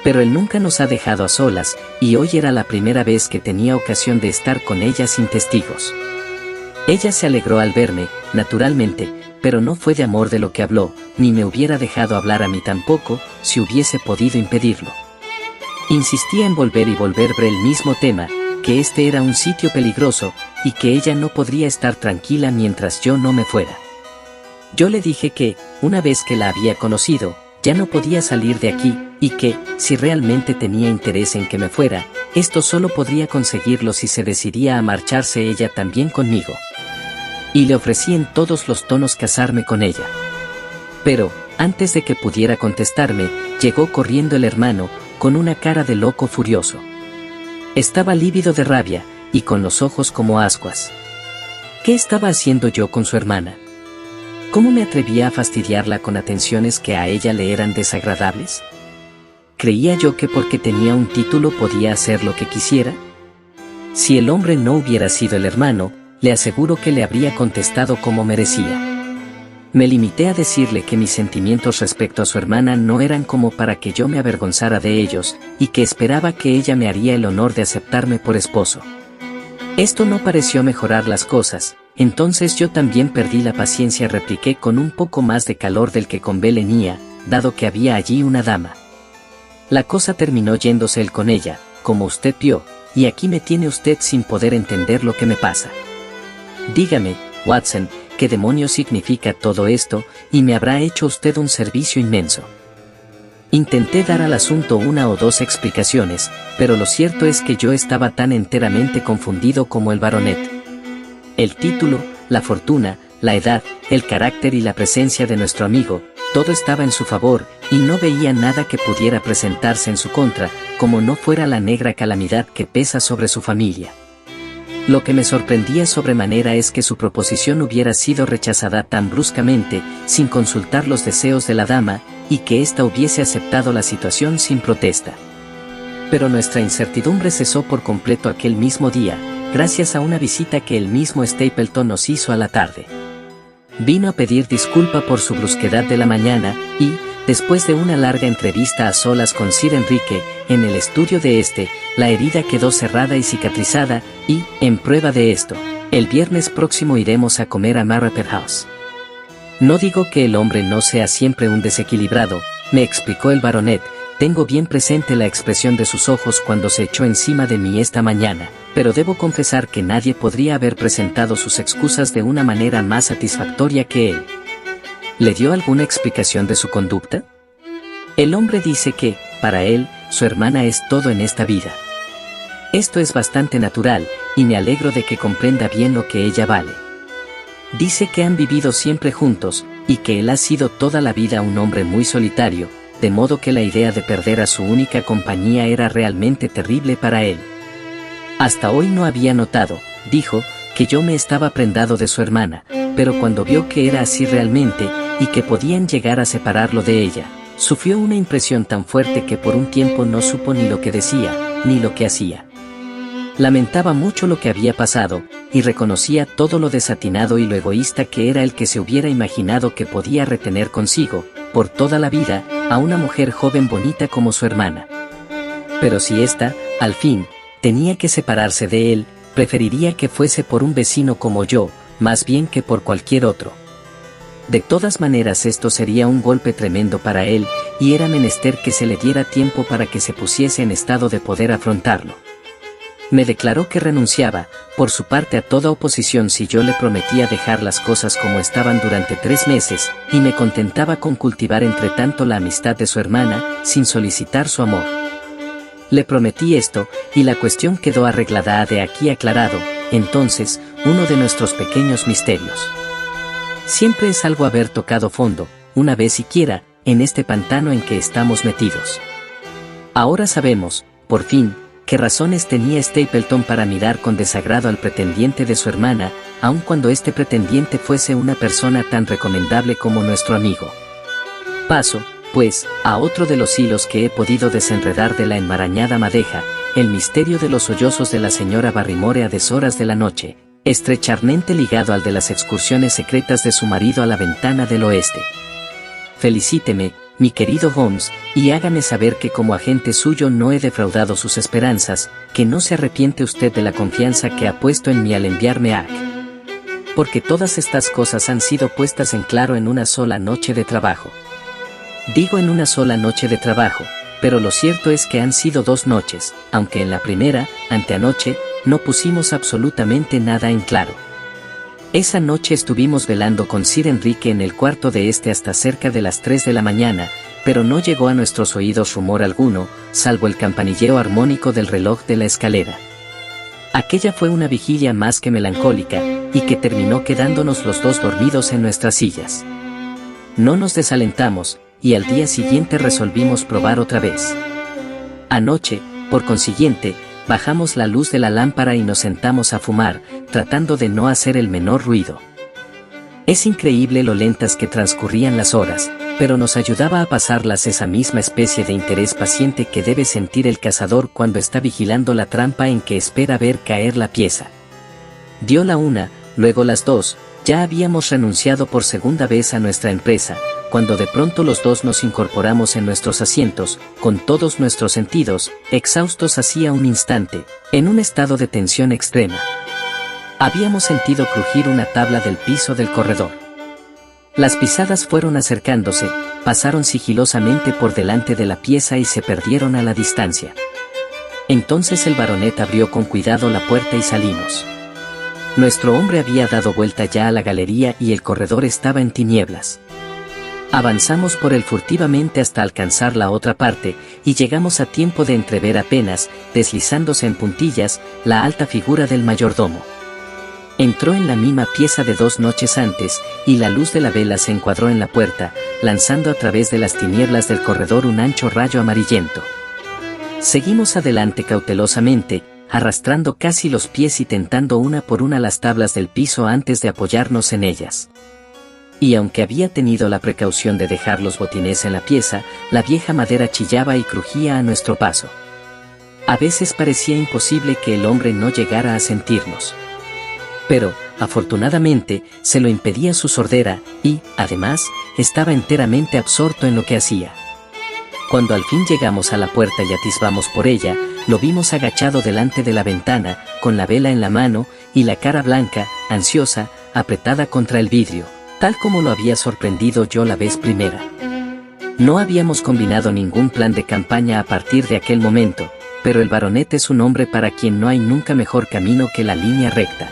Pero él nunca nos ha dejado a solas, y hoy era la primera vez que tenía ocasión de estar con ella sin testigos. Ella se alegró al verme, naturalmente, pero no fue de amor de lo que habló, ni me hubiera dejado hablar a mí tampoco, si hubiese podido impedirlo. Insistía en volver y volver sobre el mismo tema, que este era un sitio peligroso, y que ella no podría estar tranquila mientras yo no me fuera. Yo le dije que, una vez que la había conocido, ya no podía salir de aquí, y que, si realmente tenía interés en que me fuera, esto solo podría conseguirlo si se decidía a marcharse ella también conmigo. Y le ofrecí en todos los tonos casarme con ella. Pero, antes de que pudiera contestarme, llegó corriendo el hermano, con una cara de loco furioso. Estaba lívido de rabia, y con los ojos como ascuas. ¿Qué estaba haciendo yo con su hermana? ¿Cómo me atrevía a fastidiarla con atenciones que a ella le eran desagradables? ¿Creía yo que porque tenía un título podía hacer lo que quisiera? Si el hombre no hubiera sido el hermano, le aseguro que le habría contestado como merecía. Me limité a decirle que mis sentimientos respecto a su hermana no eran como para que yo me avergonzara de ellos, y que esperaba que ella me haría el honor de aceptarme por esposo. Esto no pareció mejorar las cosas, entonces yo también perdí la paciencia, repliqué con un poco más de calor del que convenía, dado que había allí una dama. La cosa terminó yéndose él con ella, como usted vio, y aquí me tiene usted sin poder entender lo que me pasa. Dígame, Watson, ¿qué demonios significa todo esto? Y me habrá hecho usted un servicio inmenso. Intenté dar al asunto una o dos explicaciones, pero lo cierto es que yo estaba tan enteramente confundido como el baronet. El título, la fortuna, la edad, el carácter y la presencia de nuestro amigo, todo estaba en su favor, y no veía nada que pudiera presentarse en su contra, como no fuera la negra calamidad que pesa sobre su familia. Lo que me sorprendía sobremanera es que su proposición hubiera sido rechazada tan bruscamente, sin consultar los deseos de la dama, y que ésta hubiese aceptado la situación sin protesta. Pero nuestra incertidumbre cesó por completo aquel mismo día, gracias a una visita que el mismo Stapleton nos hizo a la tarde. Vino a pedir disculpa por su brusquedad de la mañana, y, después de una larga entrevista a solas con Sir Enrique, en el estudio de la herida quedó cerrada y cicatrizada, y, en prueba de esto, el viernes próximo iremos a comer a Marrapet House. No digo que el hombre no sea siempre un desequilibrado, me explicó el baronet. Tengo bien presente la expresión de sus ojos cuando se echó encima de mí esta mañana, pero debo confesar que nadie podría haber presentado sus excusas de una manera más satisfactoria que él. ¿Le dio alguna explicación de su conducta? El hombre dice que, para él, su hermana es todo en esta vida. Esto es bastante natural, y me alegro de que comprenda bien lo que ella vale. Dice que han vivido siempre juntos, y que él ha sido toda la vida un hombre muy solitario, de modo que la idea de perder a su única compañía era realmente terrible para él. Hasta hoy no había notado, dijo, que yo me estaba prendado de su hermana, pero cuando vio que era así realmente, y que podían llegar a separarlo de ella, sufrió una impresión tan fuerte que por un tiempo no supo ni lo que decía, ni lo que hacía. Lamentaba mucho lo que había pasado, y reconocía todo lo desatinado y lo egoísta que era el que se hubiera imaginado que podía retener consigo, por toda la vida, a una mujer joven bonita como su hermana. Pero si ésta, al fin, tenía que separarse de él, preferiría que fuese por un vecino como yo, más bien que por cualquier otro. De todas maneras esto sería un golpe tremendo para él, y era menester que se le diera tiempo para que se pusiese en estado de poder afrontarlo. Me declaró que renunciaba, por su parte, a toda oposición si yo le prometía dejar las cosas como estaban durante 3 meses, y me contentaba con cultivar entre tanto la amistad de su hermana, sin solicitar su amor. Le prometí esto, y la cuestión quedó arreglada de aquí aclarado, entonces, uno de nuestros pequeños misterios. Siempre es algo haber tocado fondo, una vez siquiera, en este pantano en que estamos metidos. Ahora sabemos, por fin, qué razones tenía Stapleton para mirar con desagrado al pretendiente de su hermana, aun cuando este pretendiente fuese una persona tan recomendable como nuestro amigo. Paso, pues, a otro de los hilos que he podido desenredar de la enmarañada madeja, el misterio de los sollozos de la señora Barrymore a deshoras de la noche, estrechamente ligado al de las excursiones secretas de su marido a la ventana del oeste. Felicíteme, mi querido Holmes, y hágame saber que como agente suyo no he defraudado sus esperanzas, que no se arrepiente usted de la confianza que ha puesto en mí al enviarme a porque todas estas cosas han sido puestas en claro en una sola noche de trabajo. Digo en una sola noche de trabajo, pero lo cierto es que han sido 2 noches, aunque en la primera, anteanoche, no pusimos absolutamente nada en claro. Esa noche estuvimos velando con Sir Enrique en el cuarto de este hasta cerca de las 3 de la mañana, pero no llegó a nuestros oídos rumor alguno, salvo el campanilleo armónico del reloj de la escalera. Aquella fue una vigilia más que melancólica, y que terminó quedándonos los 2 dormidos en nuestras sillas. No nos desalentamos, y al día siguiente resolvimos probar otra vez. Anoche, por consiguiente, bajamos la luz de la lámpara y nos sentamos a fumar, tratando de no hacer el menor ruido. Es increíble lo lentas que transcurrían las horas, pero nos ayudaba a pasarlas esa misma especie de interés paciente que debe sentir el cazador cuando está vigilando la trampa en que espera ver caer la pieza. Dio la 1, luego las 2, ya habíamos renunciado por segunda vez a nuestra empresa, cuando de pronto los 2 nos incorporamos en nuestros asientos, con todos nuestros sentidos, exhaustos hacía un instante, en un estado de tensión extrema. Habíamos sentido crujir una tabla del piso del corredor. Las pisadas fueron acercándose, pasaron sigilosamente por delante de la pieza y se perdieron a la distancia. Entonces el baronet abrió con cuidado la puerta y salimos. Nuestro hombre había dado vuelta ya a la galería y el corredor estaba en tinieblas. Avanzamos por él furtivamente hasta alcanzar la otra parte, y llegamos a tiempo de entrever apenas, deslizándose en puntillas, la alta figura del mayordomo. Entró en la misma pieza de 2 noches antes, y la luz de la vela se encuadró en la puerta, lanzando a través de las tinieblas del corredor un ancho rayo amarillento. Seguimos adelante cautelosamente, arrastrando casi los pies y tentando una por una las tablas del piso antes de apoyarnos en ellas. Y aunque había tenido la precaución de dejar los botines en la pieza, la vieja madera chillaba y crujía a nuestro paso. A veces parecía imposible que el hombre no llegara a sentirnos. Pero, afortunadamente, se lo impedía su sordera, y, además, estaba enteramente absorto en lo que hacía. Cuando al fin llegamos a la puerta y atisbamos por ella, lo vimos agachado delante de la ventana, con la vela en la mano, y la cara blanca, ansiosa, apretada contra el vidrio, tal como lo había sorprendido yo la vez primera. No habíamos combinado ningún plan de campaña a partir de aquel momento, pero el baronet es un hombre para quien no hay nunca mejor camino que la línea recta.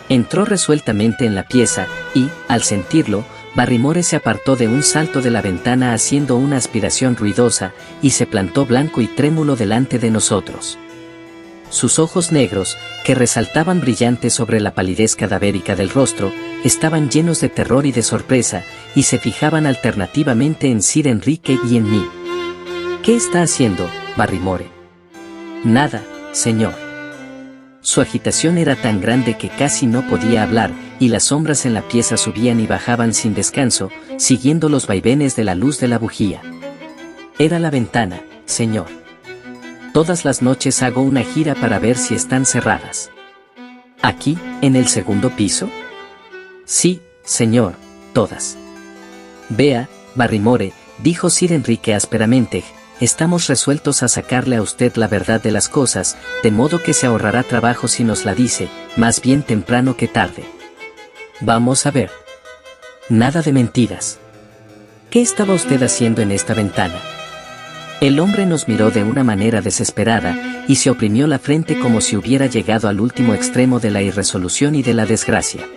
Entró resueltamente en la pieza, y, al sentirlo, Barrymore se apartó de un salto de la ventana haciendo una aspiración ruidosa, y se plantó blanco y trémulo delante de nosotros. Sus ojos negros, que resaltaban brillantes sobre la palidez cadavérica del rostro, estaban llenos de terror y de sorpresa, y se fijaban alternativamente en Sir Enrique y en mí. ¿Qué está haciendo, Barrymore? Nada, señor. Su agitación era tan grande que casi no podía hablar, y las sombras en la pieza subían y bajaban sin descanso, siguiendo los vaivenes de la luz de la bujía. Era la ventana, señor. Todas las noches hago una gira para ver si están cerradas. ¿Aquí, en el segundo piso? Sí, señor, todas. Vea, Barrymore, dijo Sir Enrique ásperamente, estamos resueltos a sacarle a usted la verdad de las cosas, de modo que se ahorrará trabajo si nos la dice, más bien temprano que tarde. Vamos a ver. Nada de mentiras. ¿Qué estaba usted haciendo en esta ventana? El hombre nos miró de una manera desesperada, y se oprimió la frente como si hubiera llegado al último extremo de la irresolución y de la desgracia.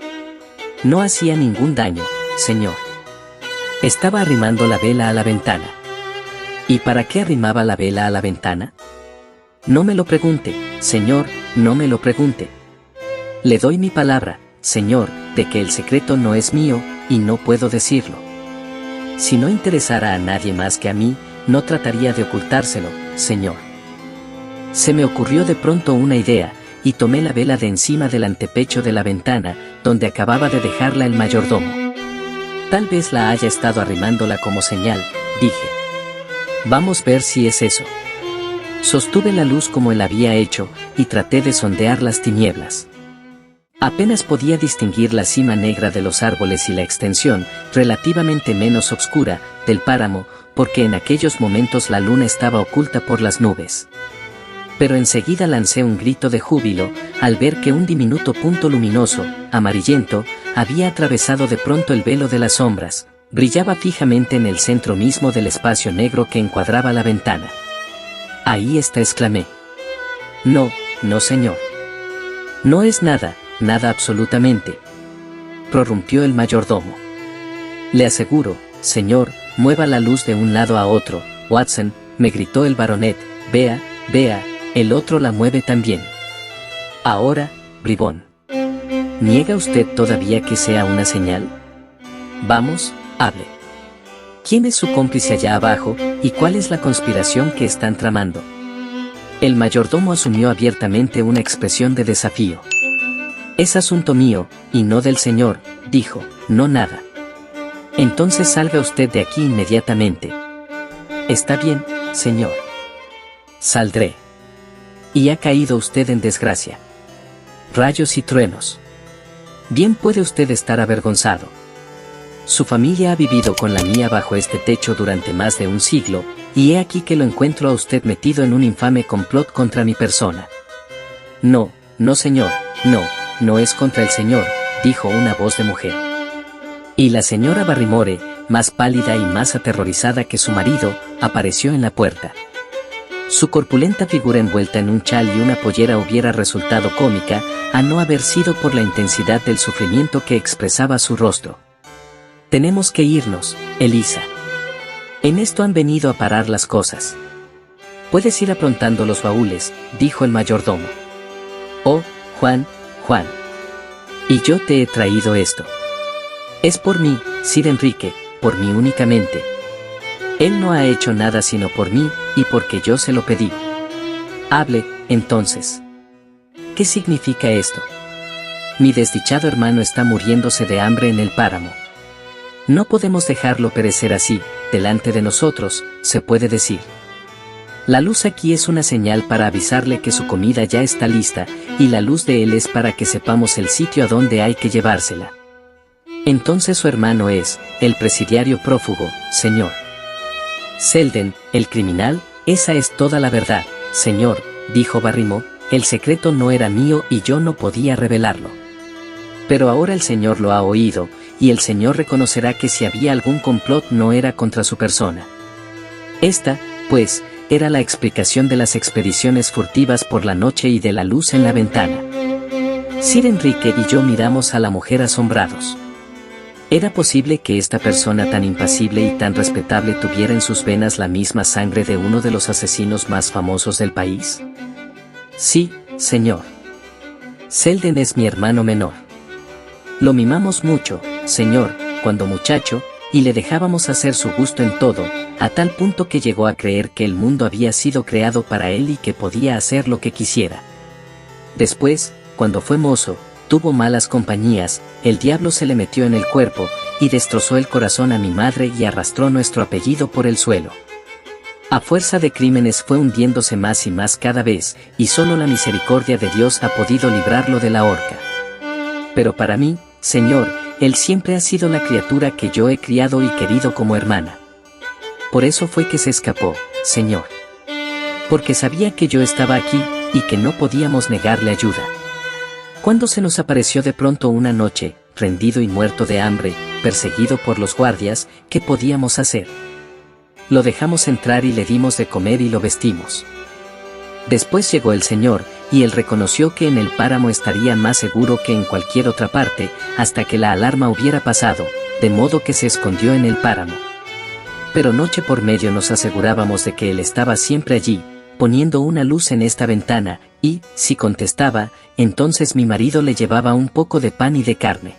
No hacía ningún daño, señor. Estaba arrimando la vela a la ventana. ¿Y para qué arrimaba la vela a la ventana? No me lo pregunte, señor, no me lo pregunte. Le doy mi palabra, señor, de que el secreto no es mío, y no puedo decirlo. Si no interesara a nadie más que a mí, no trataría de ocultárselo, señor. Se me ocurrió de pronto una idea, y tomé la vela de encima del antepecho de la ventana, donde acababa de dejarla el mayordomo. Tal vez la haya estado arrimándola como señal, dije. Vamos a ver si es eso. Sostuve la luz como él había hecho, y traté de sondear las tinieblas. Apenas podía distinguir la cima negra de los árboles y la extensión, relativamente menos oscura, del páramo, porque en aquellos momentos la luna estaba oculta por las nubes. Pero enseguida lancé un grito de júbilo, al ver que un diminuto punto luminoso, amarillento, había atravesado de pronto el velo de las sombras, brillaba fijamente en el centro mismo del espacio negro que encuadraba la ventana. Ahí está, exclamé. No, no señor. No es nada, nada absolutamente, prorrumpió el mayordomo. Le aseguro, señor, mueva la luz de un lado a otro, Watson, me gritó el baronet, vea, vea, el otro la mueve también. Ahora, bribón. ¿Niega usted todavía que sea una señal? Vamos, hable. ¿Quién es su cómplice allá abajo, y cuál es la conspiración que están tramando? El mayordomo asumió abiertamente una expresión de desafío. Es asunto mío, y no del señor, dijo, no nada. Entonces salga usted de aquí inmediatamente. Está bien, señor. Saldré. Y ha caído usted en desgracia. Rayos y truenos. Bien puede usted estar avergonzado. Su familia ha vivido con la mía bajo este techo durante más de un siglo, y he aquí que lo encuentro a usted metido en un infame complot contra mi persona. No, no señor, no, no es contra el señor, dijo una voz de mujer. Y la señora Barrymore, más pálida y más aterrorizada que su marido, apareció en la puerta. Su corpulenta figura envuelta en un chal y una pollera hubiera resultado cómica, a no haber sido por la intensidad del sufrimiento que expresaba su rostro. Tenemos que irnos, Elisa. En esto han venido a parar las cosas. Puedes ir aprontando los baúles, dijo el mayordomo. Oh, Juan, Juan. Y yo te he traído esto. Es por mí, Sir Enrique, por mí únicamente. Él no ha hecho nada sino por mí, y porque yo se lo pedí. Hable, entonces. ¿Qué significa esto? Mi desdichado hermano está muriéndose de hambre en el páramo. No podemos dejarlo perecer así, delante de nosotros, se puede decir. La luz aquí es una señal para avisarle que su comida ya está lista, y la luz de él es para que sepamos el sitio a donde hay que llevársela. Entonces su hermano es, el presidiario prófugo, señor. Selden, el criminal, esa es toda la verdad, señor, dijo Barrymore, el secreto no era mío y yo no podía revelarlo. Pero ahora el señor lo ha oído, y el Señor reconocerá que si había algún complot no era contra su persona. Esta, pues, era la explicación de las expediciones furtivas por la noche y de la luz en la ventana. Sir Enrique y yo miramos a la mujer asombrados. ¿Era posible que esta persona tan impasible y tan respetable tuviera en sus venas la misma sangre de uno de los asesinos más famosos del país? Sí, señor. Selden es mi hermano menor. Lo mimamos mucho, señor, cuando muchacho, y le dejábamos hacer su gusto en todo, a tal punto que llegó a creer que el mundo había sido creado para él y que podía hacer lo que quisiera. Después, cuando fue mozo, tuvo malas compañías, el diablo se le metió en el cuerpo, y destrozó el corazón a mi madre y arrastró nuestro apellido por el suelo. A fuerza de crímenes fue hundiéndose más y más cada vez, y solo la misericordia de Dios ha podido librarlo de la horca. Pero para mí, señor, él siempre ha sido la criatura que yo he criado y querido como hermana. Por eso fue que se escapó, señor. Porque sabía que yo estaba aquí, y que no podíamos negarle ayuda. Cuando se nos apareció de pronto una noche, rendido y muerto de hambre, perseguido por los guardias, ¿qué podíamos hacer? Lo dejamos entrar y le dimos de comer y lo vestimos. Después llegó el Señor, y él reconoció que en el páramo estaría más seguro que en cualquier otra parte, hasta que la alarma hubiera pasado, de modo que se escondió en el páramo. Pero noche por medio nos asegurábamos de que él estaba siempre allí, poniendo una luz en esta ventana, y, si contestaba, entonces mi marido le llevaba un poco de pan y de carne.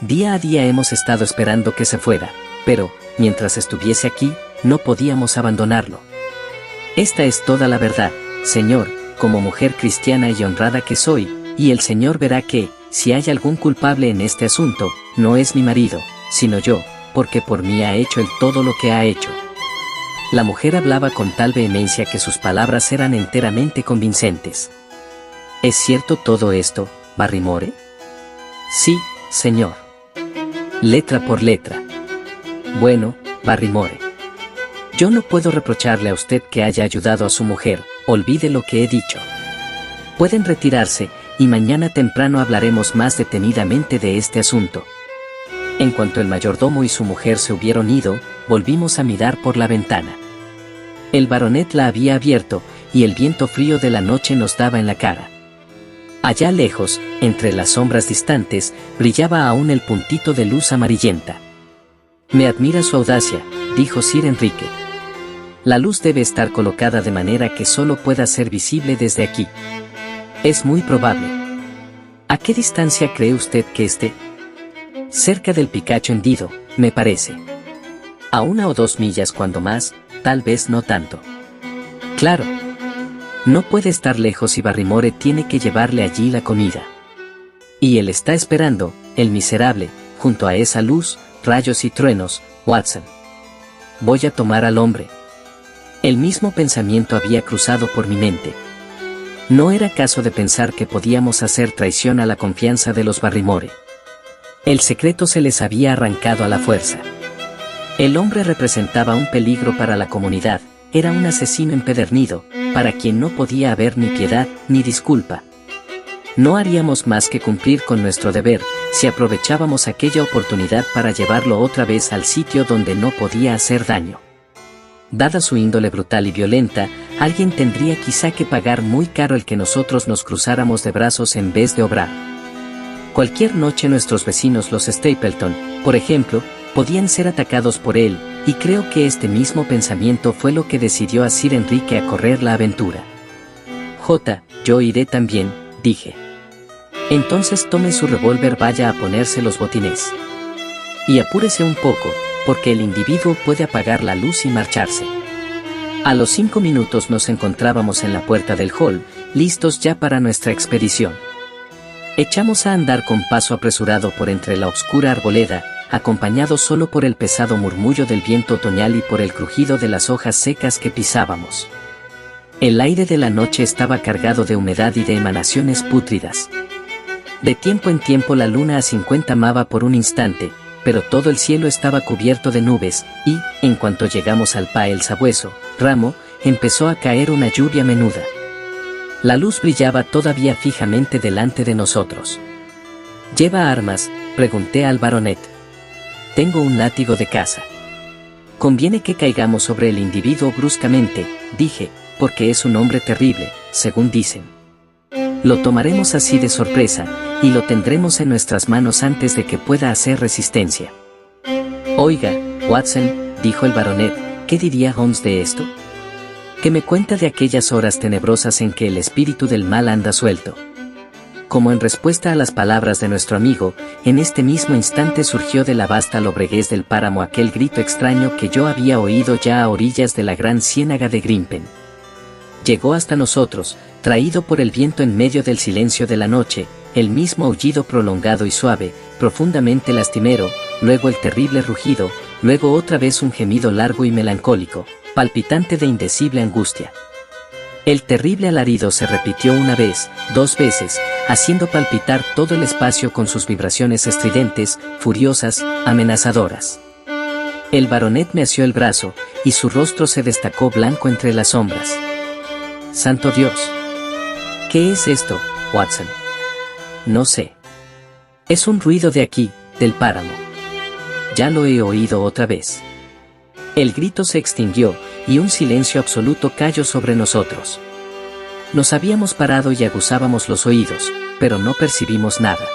Día a día hemos estado esperando que se fuera, pero, mientras estuviese aquí, no podíamos abandonarlo. Esta es toda la verdad, señor, como mujer cristiana y honrada que soy, y el Señor verá que, si hay algún culpable en este asunto, no es mi marido, sino yo, porque por mí ha hecho él todo lo que ha hecho. La mujer hablaba con tal vehemencia que sus palabras eran enteramente convincentes. ¿Es cierto todo esto, Barrymore? Sí, señor. Letra por letra. Bueno, Barrymore. Yo no puedo reprocharle a usted que haya ayudado a su mujer, olvide lo que he dicho. Pueden retirarse, y mañana temprano hablaremos más detenidamente de este asunto. En cuanto el mayordomo y su mujer se hubieron ido, volvimos a mirar por la ventana. El baronet la había abierto, y el viento frío de la noche nos daba en la cara. Allá lejos, entre las sombras distantes, brillaba aún el puntito de luz amarillenta. Me admira su audacia, dijo Sir Enrique. La luz debe estar colocada de manera que solo pueda ser visible desde aquí. Es muy probable. ¿A qué distancia cree usted que esté? Cerca del Picacho hendido, me parece. A 1 o 2 millas cuando más, tal vez no tanto. Claro. No puede estar lejos y Barrymore tiene que llevarle allí la comida. Y él está esperando, el miserable, junto a esa luz, rayos y truenos, Watson. Voy a tomar al hombre. El mismo pensamiento había cruzado por mi mente. No era caso de pensar que podíamos hacer traición a la confianza de los Barrymore. El secreto se les había arrancado a la fuerza. El hombre representaba un peligro para la comunidad, era un asesino empedernido, para quien no podía haber ni piedad ni disculpa. No haríamos más que cumplir con nuestro deber, si aprovechábamos aquella oportunidad para llevarlo otra vez al sitio donde no podía hacer daño. Dada su índole brutal y violenta, alguien tendría quizá que pagar muy caro el que nosotros nos cruzáramos de brazos en vez de obrar. Cualquier noche nuestros vecinos los Stapleton, por ejemplo, podían ser atacados por él, y creo que este mismo pensamiento fue lo que decidió a Sir Enrique a correr la aventura. Yo iré también, dije. Entonces tome su revólver, vaya a ponerse los botines. Y apúrese un poco, porque el individuo puede apagar la luz y marcharse. A los 5 minutos nos encontrábamos en la puerta del hall, listos ya para nuestra expedición. Echamos a andar con paso apresurado por entre la oscura arboleda, acompañado solo por el pesado murmullo del viento otoñal y por el crujido de las hojas secas que pisábamos. El aire de la noche estaba cargado de humedad y de emanaciones pútridas. De tiempo en tiempo la luna a 50 amaba por un instante, pero todo el cielo estaba cubierto de nubes, y, en cuanto llegamos al Pa el Sabueso, Ramo, empezó a caer una lluvia menuda. La luz brillaba todavía fijamente delante de nosotros. «Lleva armas», Pregunté al baronet. Tengo un látigo de caza. Conviene que caigamos sobre el individuo bruscamente, dije, porque es un hombre terrible, según dicen. Lo tomaremos así de sorpresa, y lo tendremos en nuestras manos antes de que pueda hacer resistencia. Oiga, Watson, dijo el baronet, ¿qué diría Holmes de esto? Que me cuenta de aquellas horas tenebrosas en que el espíritu del mal anda suelto. Como en respuesta a las palabras de nuestro amigo, en este mismo instante surgió de la vasta lobreguez del páramo aquel grito extraño que yo había oído ya a orillas de la gran ciénaga de Grimpen. Llegó hasta nosotros, traído por el viento en medio del silencio de la noche, el mismo aullido prolongado y suave, profundamente lastimero, luego el terrible rugido, luego otra vez un gemido largo y melancólico, palpitante de indecible angustia. El terrible alarido se repitió una vez, dos veces, haciendo palpitar todo el espacio con sus vibraciones estridentes, furiosas, amenazadoras. El baronet me asió el brazo, y su rostro se destacó blanco entre las sombras. ¡Santo Dios! ¿Qué es esto, Watson? No sé. Es un ruido de aquí, del páramo. Ya lo he oído otra vez. El grito se extinguió, y un silencio absoluto cayó sobre nosotros. Nos habíamos parado y aguzábamos los oídos, pero no percibimos nada.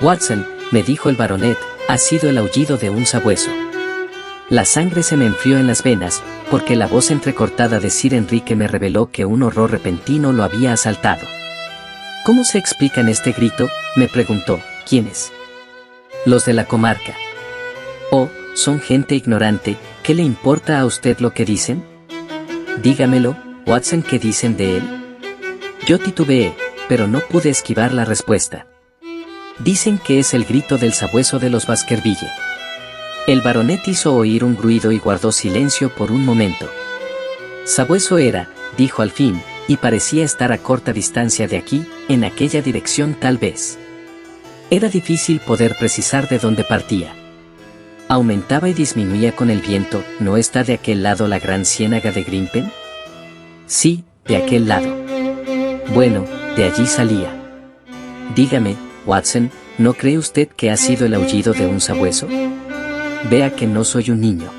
Watson, me dijo el baronet, ha sido el aullido de un sabueso. La sangre se me enfrió en las venas, porque la voz entrecortada de Sir Enrique me reveló que un horror repentino lo había asaltado. ¿Cómo se explican este grito?, me preguntó. ¿Quiénes? Los de la comarca. Oh, son gente ignorante. ¿Qué le importa a usted lo que dicen? Dígamelo, Watson, ¿qué dicen de él? Yo titubeé, pero no pude esquivar la respuesta. Dicen que es el grito del sabueso de los Baskerville. El baronet hizo oír un gruido y guardó silencio por un momento. Sabueso era, dijo al fin, y parecía estar a corta distancia de aquí, en aquella dirección tal vez. Era difícil poder precisar de dónde partía. Aumentaba y disminuía con el viento. ¿No está de aquel lado la gran ciénaga de Grimpen? Sí, de aquel lado. Bueno, de allí salía. Dígame, Watson, ¿no cree usted que ha sido el aullido de un sabueso? Vea que no soy un niño.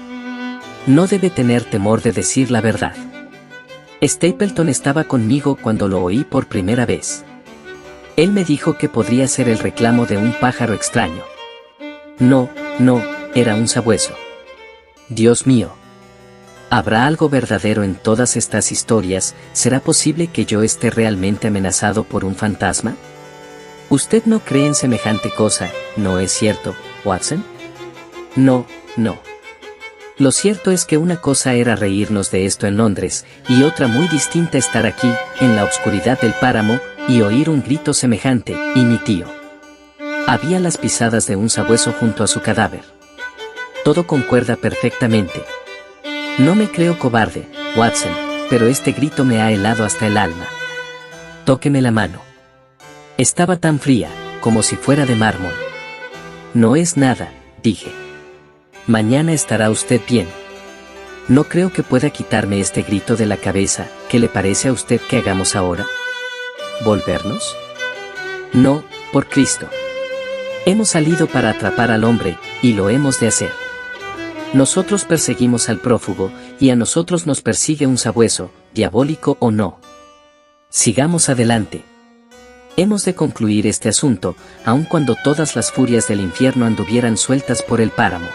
No debe tener temor de decir la verdad. Stapleton estaba conmigo cuando lo oí por primera vez. Él me dijo que podría ser el reclamo de un pájaro extraño. No, era un sabueso. Dios mío. ¿Habrá algo verdadero en todas estas historias? ¿Será posible que yo esté realmente amenazado por un fantasma? Usted no cree en semejante cosa, ¿no es cierto, Watson? No. Lo cierto es que una cosa era reírnos de esto en Londres, y otra muy distinta estar aquí, en la oscuridad del páramo, y oír un grito semejante, y mi tío. Había las pisadas de un sabueso junto a su cadáver. Todo concuerda perfectamente. No me creo cobarde, Watson, pero este grito me ha helado hasta el alma. Tóqueme la mano. Estaba tan fría, como si fuera de mármol. No es nada, dije. Mañana estará usted bien. No creo que pueda quitarme este grito de la cabeza. ¿Qué le parece a usted que hagamos ahora? ¿Volvernos? No, por Cristo. Hemos salido para atrapar al hombre, y lo hemos de hacer. Nosotros perseguimos al prófugo, y a nosotros nos persigue un sabueso, diabólico o no. Sigamos adelante. Hemos de concluir este asunto, aun cuando todas las furias del infierno anduvieran sueltas por el páramo.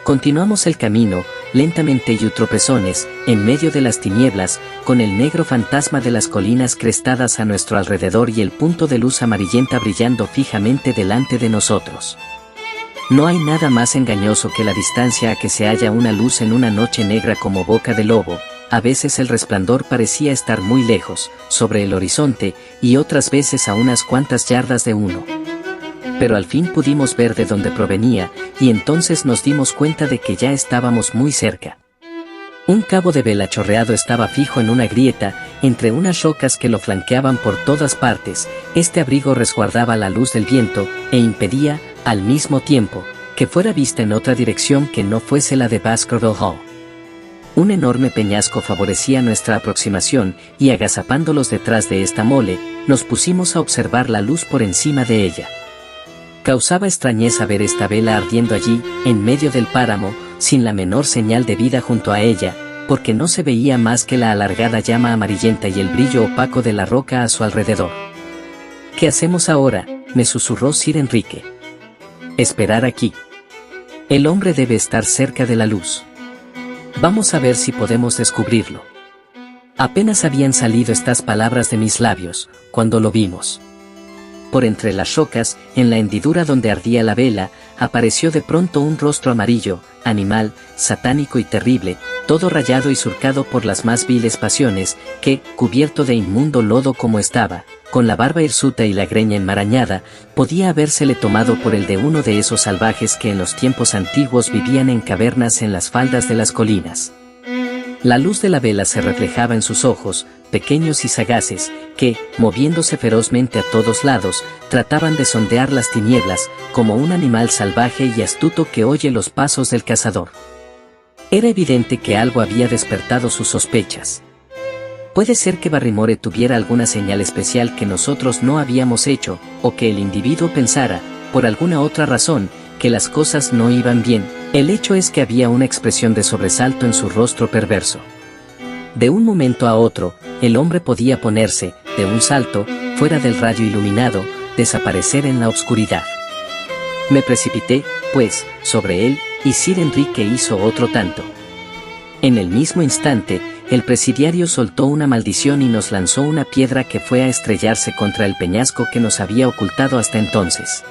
Continuamos el camino, lentamente y a tropezones, en medio de las tinieblas, con el negro fantasma de las colinas crestadas a nuestro alrededor y el punto de luz amarillenta brillando fijamente delante de nosotros. No hay nada más engañoso que la distancia a que se halla una luz en una noche negra como boca de lobo. A veces el resplandor parecía estar muy lejos, sobre el horizonte, y otras veces a unas cuantas yardas de uno. Pero al fin pudimos ver de dónde provenía, y entonces nos dimos cuenta de que ya estábamos muy cerca. Un cabo de vela chorreado estaba fijo en una grieta, entre unas rocas que lo flanqueaban por todas partes. Este abrigo resguardaba la luz del viento, e impedía, al mismo tiempo, que fuera vista en otra dirección que no fuese la de Baskerville Hall. Un enorme peñasco favorecía nuestra aproximación, y agazapándolos detrás de esta mole, nos pusimos a observar la luz por encima de ella. Causaba extrañeza ver esta vela ardiendo allí, en medio del páramo, sin la menor señal de vida junto a ella, porque no se veía más que la alargada llama amarillenta y el brillo opaco de la roca a su alrededor. «¿Qué hacemos ahora?», me susurró Sir Enrique. «Esperar aquí. El hombre debe estar cerca de la luz. Vamos a ver si podemos descubrirlo». Apenas habían salido estas palabras de mis labios, cuando lo vimos. Por entre las rocas, en la hendidura donde ardía la vela, apareció de pronto un rostro amarillo, animal, satánico y terrible, todo rayado y surcado por las más viles pasiones, que, cubierto de inmundo lodo como estaba, con la barba hirsuta y la greña enmarañada, podía habérsele tomado por el de uno de esos salvajes que en los tiempos antiguos vivían en cavernas en las faldas de las colinas. La luz de la vela se reflejaba en sus ojos, pequeños y sagaces, que, moviéndose ferozmente a todos lados, trataban de sondear las tinieblas, como un animal salvaje y astuto que oye los pasos del cazador. Era evidente que algo había despertado sus sospechas. Puede ser que Barrymore tuviera alguna señal especial que nosotros no habíamos hecho, o que el individuo pensara, por alguna otra razón, que las cosas no iban bien. El hecho es que había una expresión de sobresalto en su rostro perverso. De un momento a otro, el hombre podía ponerse, de un salto, fuera del rayo iluminado, desaparecer en la oscuridad. Me precipité, pues, sobre él, y Sir Enrique hizo otro tanto. En el mismo instante, el presidiario soltó una maldición y nos lanzó una piedra que fue a estrellarse contra el peñasco que nos había ocultado hasta entonces.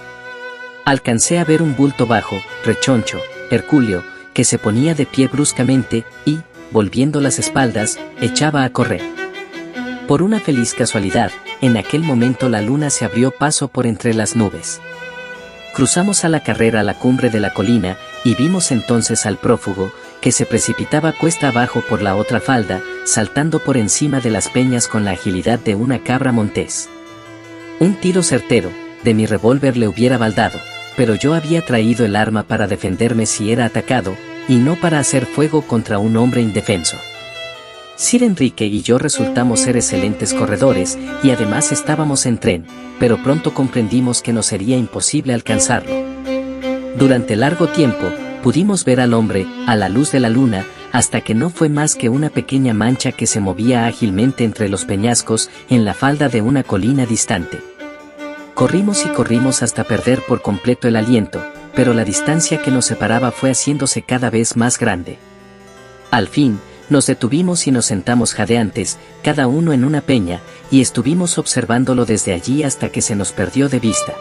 Alcancé a ver un bulto bajo, rechoncho, hercúleo, que se ponía de pie bruscamente y, volviendo las espaldas, echaba a correr. Por una feliz casualidad, en aquel momento la luna se abrió paso por entre las nubes. Cruzamos a la carrera la cumbre de la colina, y vimos entonces al prófugo, que se precipitaba cuesta abajo por la otra falda, saltando por encima de las peñas con la agilidad de una cabra montés. Un tiro certero, de mi revólver le hubiera baldado, pero yo había traído el arma para defenderme si era atacado, y no para hacer fuego contra un hombre indefenso. Sir Enrique y yo resultamos ser excelentes corredores, y además estábamos en tren, pero pronto comprendimos que nos sería imposible alcanzarlo. Durante largo tiempo, pudimos ver al hombre, a la luz de la luna, hasta que no fue más que una pequeña mancha que se movía ágilmente entre los peñascos, en la falda de una colina distante. Corrimos y corrimos hasta perder por completo el aliento, pero la distancia que nos separaba fue haciéndose cada vez más grande. Al fin, nos detuvimos y nos sentamos jadeantes, cada uno en una peña, y estuvimos observándolo desde allí hasta que se nos perdió de vista.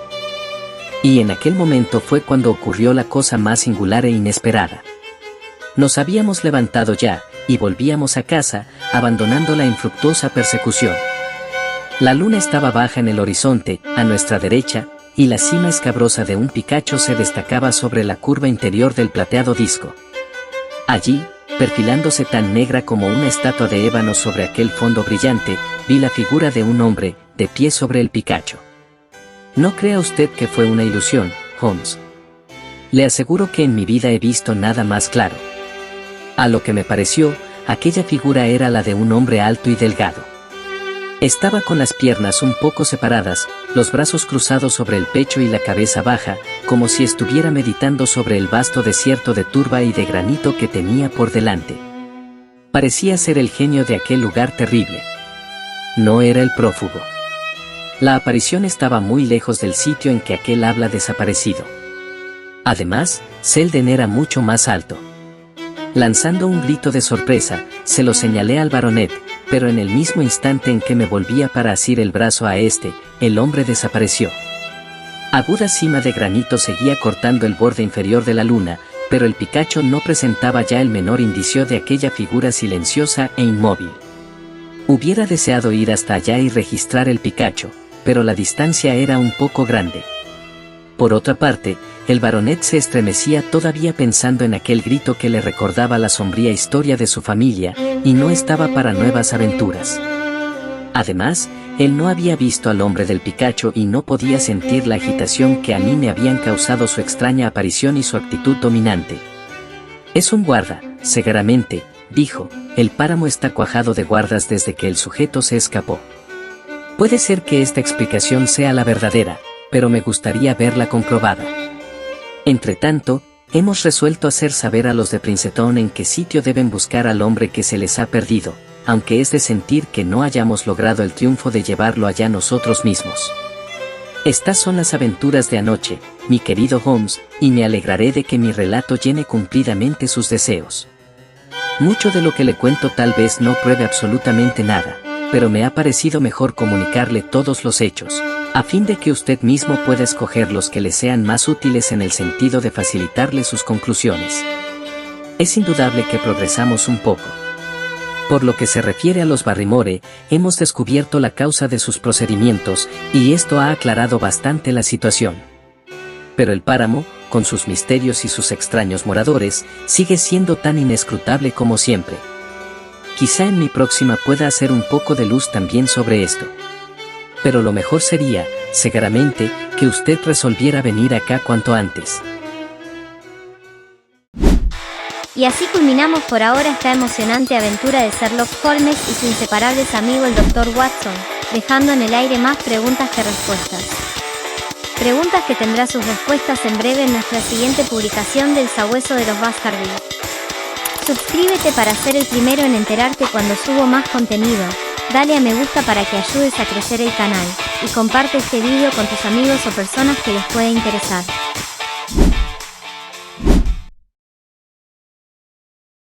Y en aquel momento fue cuando ocurrió la cosa más singular e inesperada. Nos habíamos levantado ya, y volvíamos a casa, abandonando la infructuosa persecución. La luna estaba baja en el horizonte, a nuestra derecha, y la cima escabrosa de un picacho se destacaba sobre la curva interior del plateado disco. Allí, perfilándose tan negra como una estatua de ébano sobre aquel fondo brillante, vi la figura de un hombre, de pie sobre el picacho. No crea usted que fue una ilusión, Holmes. Le aseguro que en mi vida he visto nada más claro. A lo que me pareció, aquella figura era la de un hombre alto y delgado. Estaba con las piernas un poco separadas, los brazos cruzados sobre el pecho y la cabeza baja, como si estuviera meditando sobre el vasto desierto de turba y de granito que tenía por delante. Parecía ser el genio de aquel lugar terrible. No era el prófugo. La aparición estaba muy lejos del sitio en que aquel habla desaparecido. Además, Selden era mucho más alto. Lanzando un grito de sorpresa, se lo señalé al baronet, pero en el mismo instante en que me volvía para asir el brazo a este, el hombre desapareció. Aguda cima de granito seguía cortando el borde inferior de la luna, pero el picacho no presentaba ya el menor indicio de aquella figura silenciosa e inmóvil. Hubiera deseado ir hasta allá y registrar el picacho, pero la distancia era un poco grande. Por otra parte, el baronet se estremecía todavía pensando en aquel grito que le recordaba la sombría historia de su familia, y no estaba para nuevas aventuras. Además, él no había visto al hombre del picacho y no podía sentir la agitación que a mí me habían causado su extraña aparición y su actitud dominante. «Es un guarda, seguramente», dijo, «el páramo está cuajado de guardas desde que el sujeto se escapó. Puede ser que esta explicación sea la verdadera, pero me gustaría verla comprobada. Entretanto, hemos resuelto hacer saber a los de Princeton en qué sitio deben buscar al hombre que se les ha perdido, aunque es de sentir que no hayamos logrado el triunfo de llevarlo allá nosotros mismos. Estas son las aventuras de anoche, mi querido Holmes, y me alegraré de que mi relato llene cumplidamente sus deseos. Mucho de lo que le cuento tal vez no pruebe absolutamente nada, pero me ha parecido mejor comunicarle todos los hechos, a fin de que usted mismo pueda escoger los que le sean más útiles en el sentido de facilitarle sus conclusiones. Es indudable que progresamos un poco. Por lo que se refiere a los Barrymore, hemos descubierto la causa de sus procedimientos, y esto ha aclarado bastante la situación. Pero el páramo, con sus misterios y sus extraños moradores, sigue siendo tan inescrutable como siempre. Quizá en mi próxima pueda hacer un poco de luz también sobre esto. Pero lo mejor sería, seguramente, que usted resolviera venir acá cuanto antes. Y así culminamos por ahora esta emocionante aventura de Sherlock Holmes y su inseparables amigo el Dr. Watson, dejando en el aire más preguntas que respuestas. Preguntas que tendrá sus respuestas en breve en nuestra siguiente publicación del Sabueso de los Baskerville. Suscríbete para ser el primero en enterarte cuando subo más contenido, dale a me gusta para que ayudes a crecer el canal, y comparte este video con tus amigos o personas que les pueda interesar.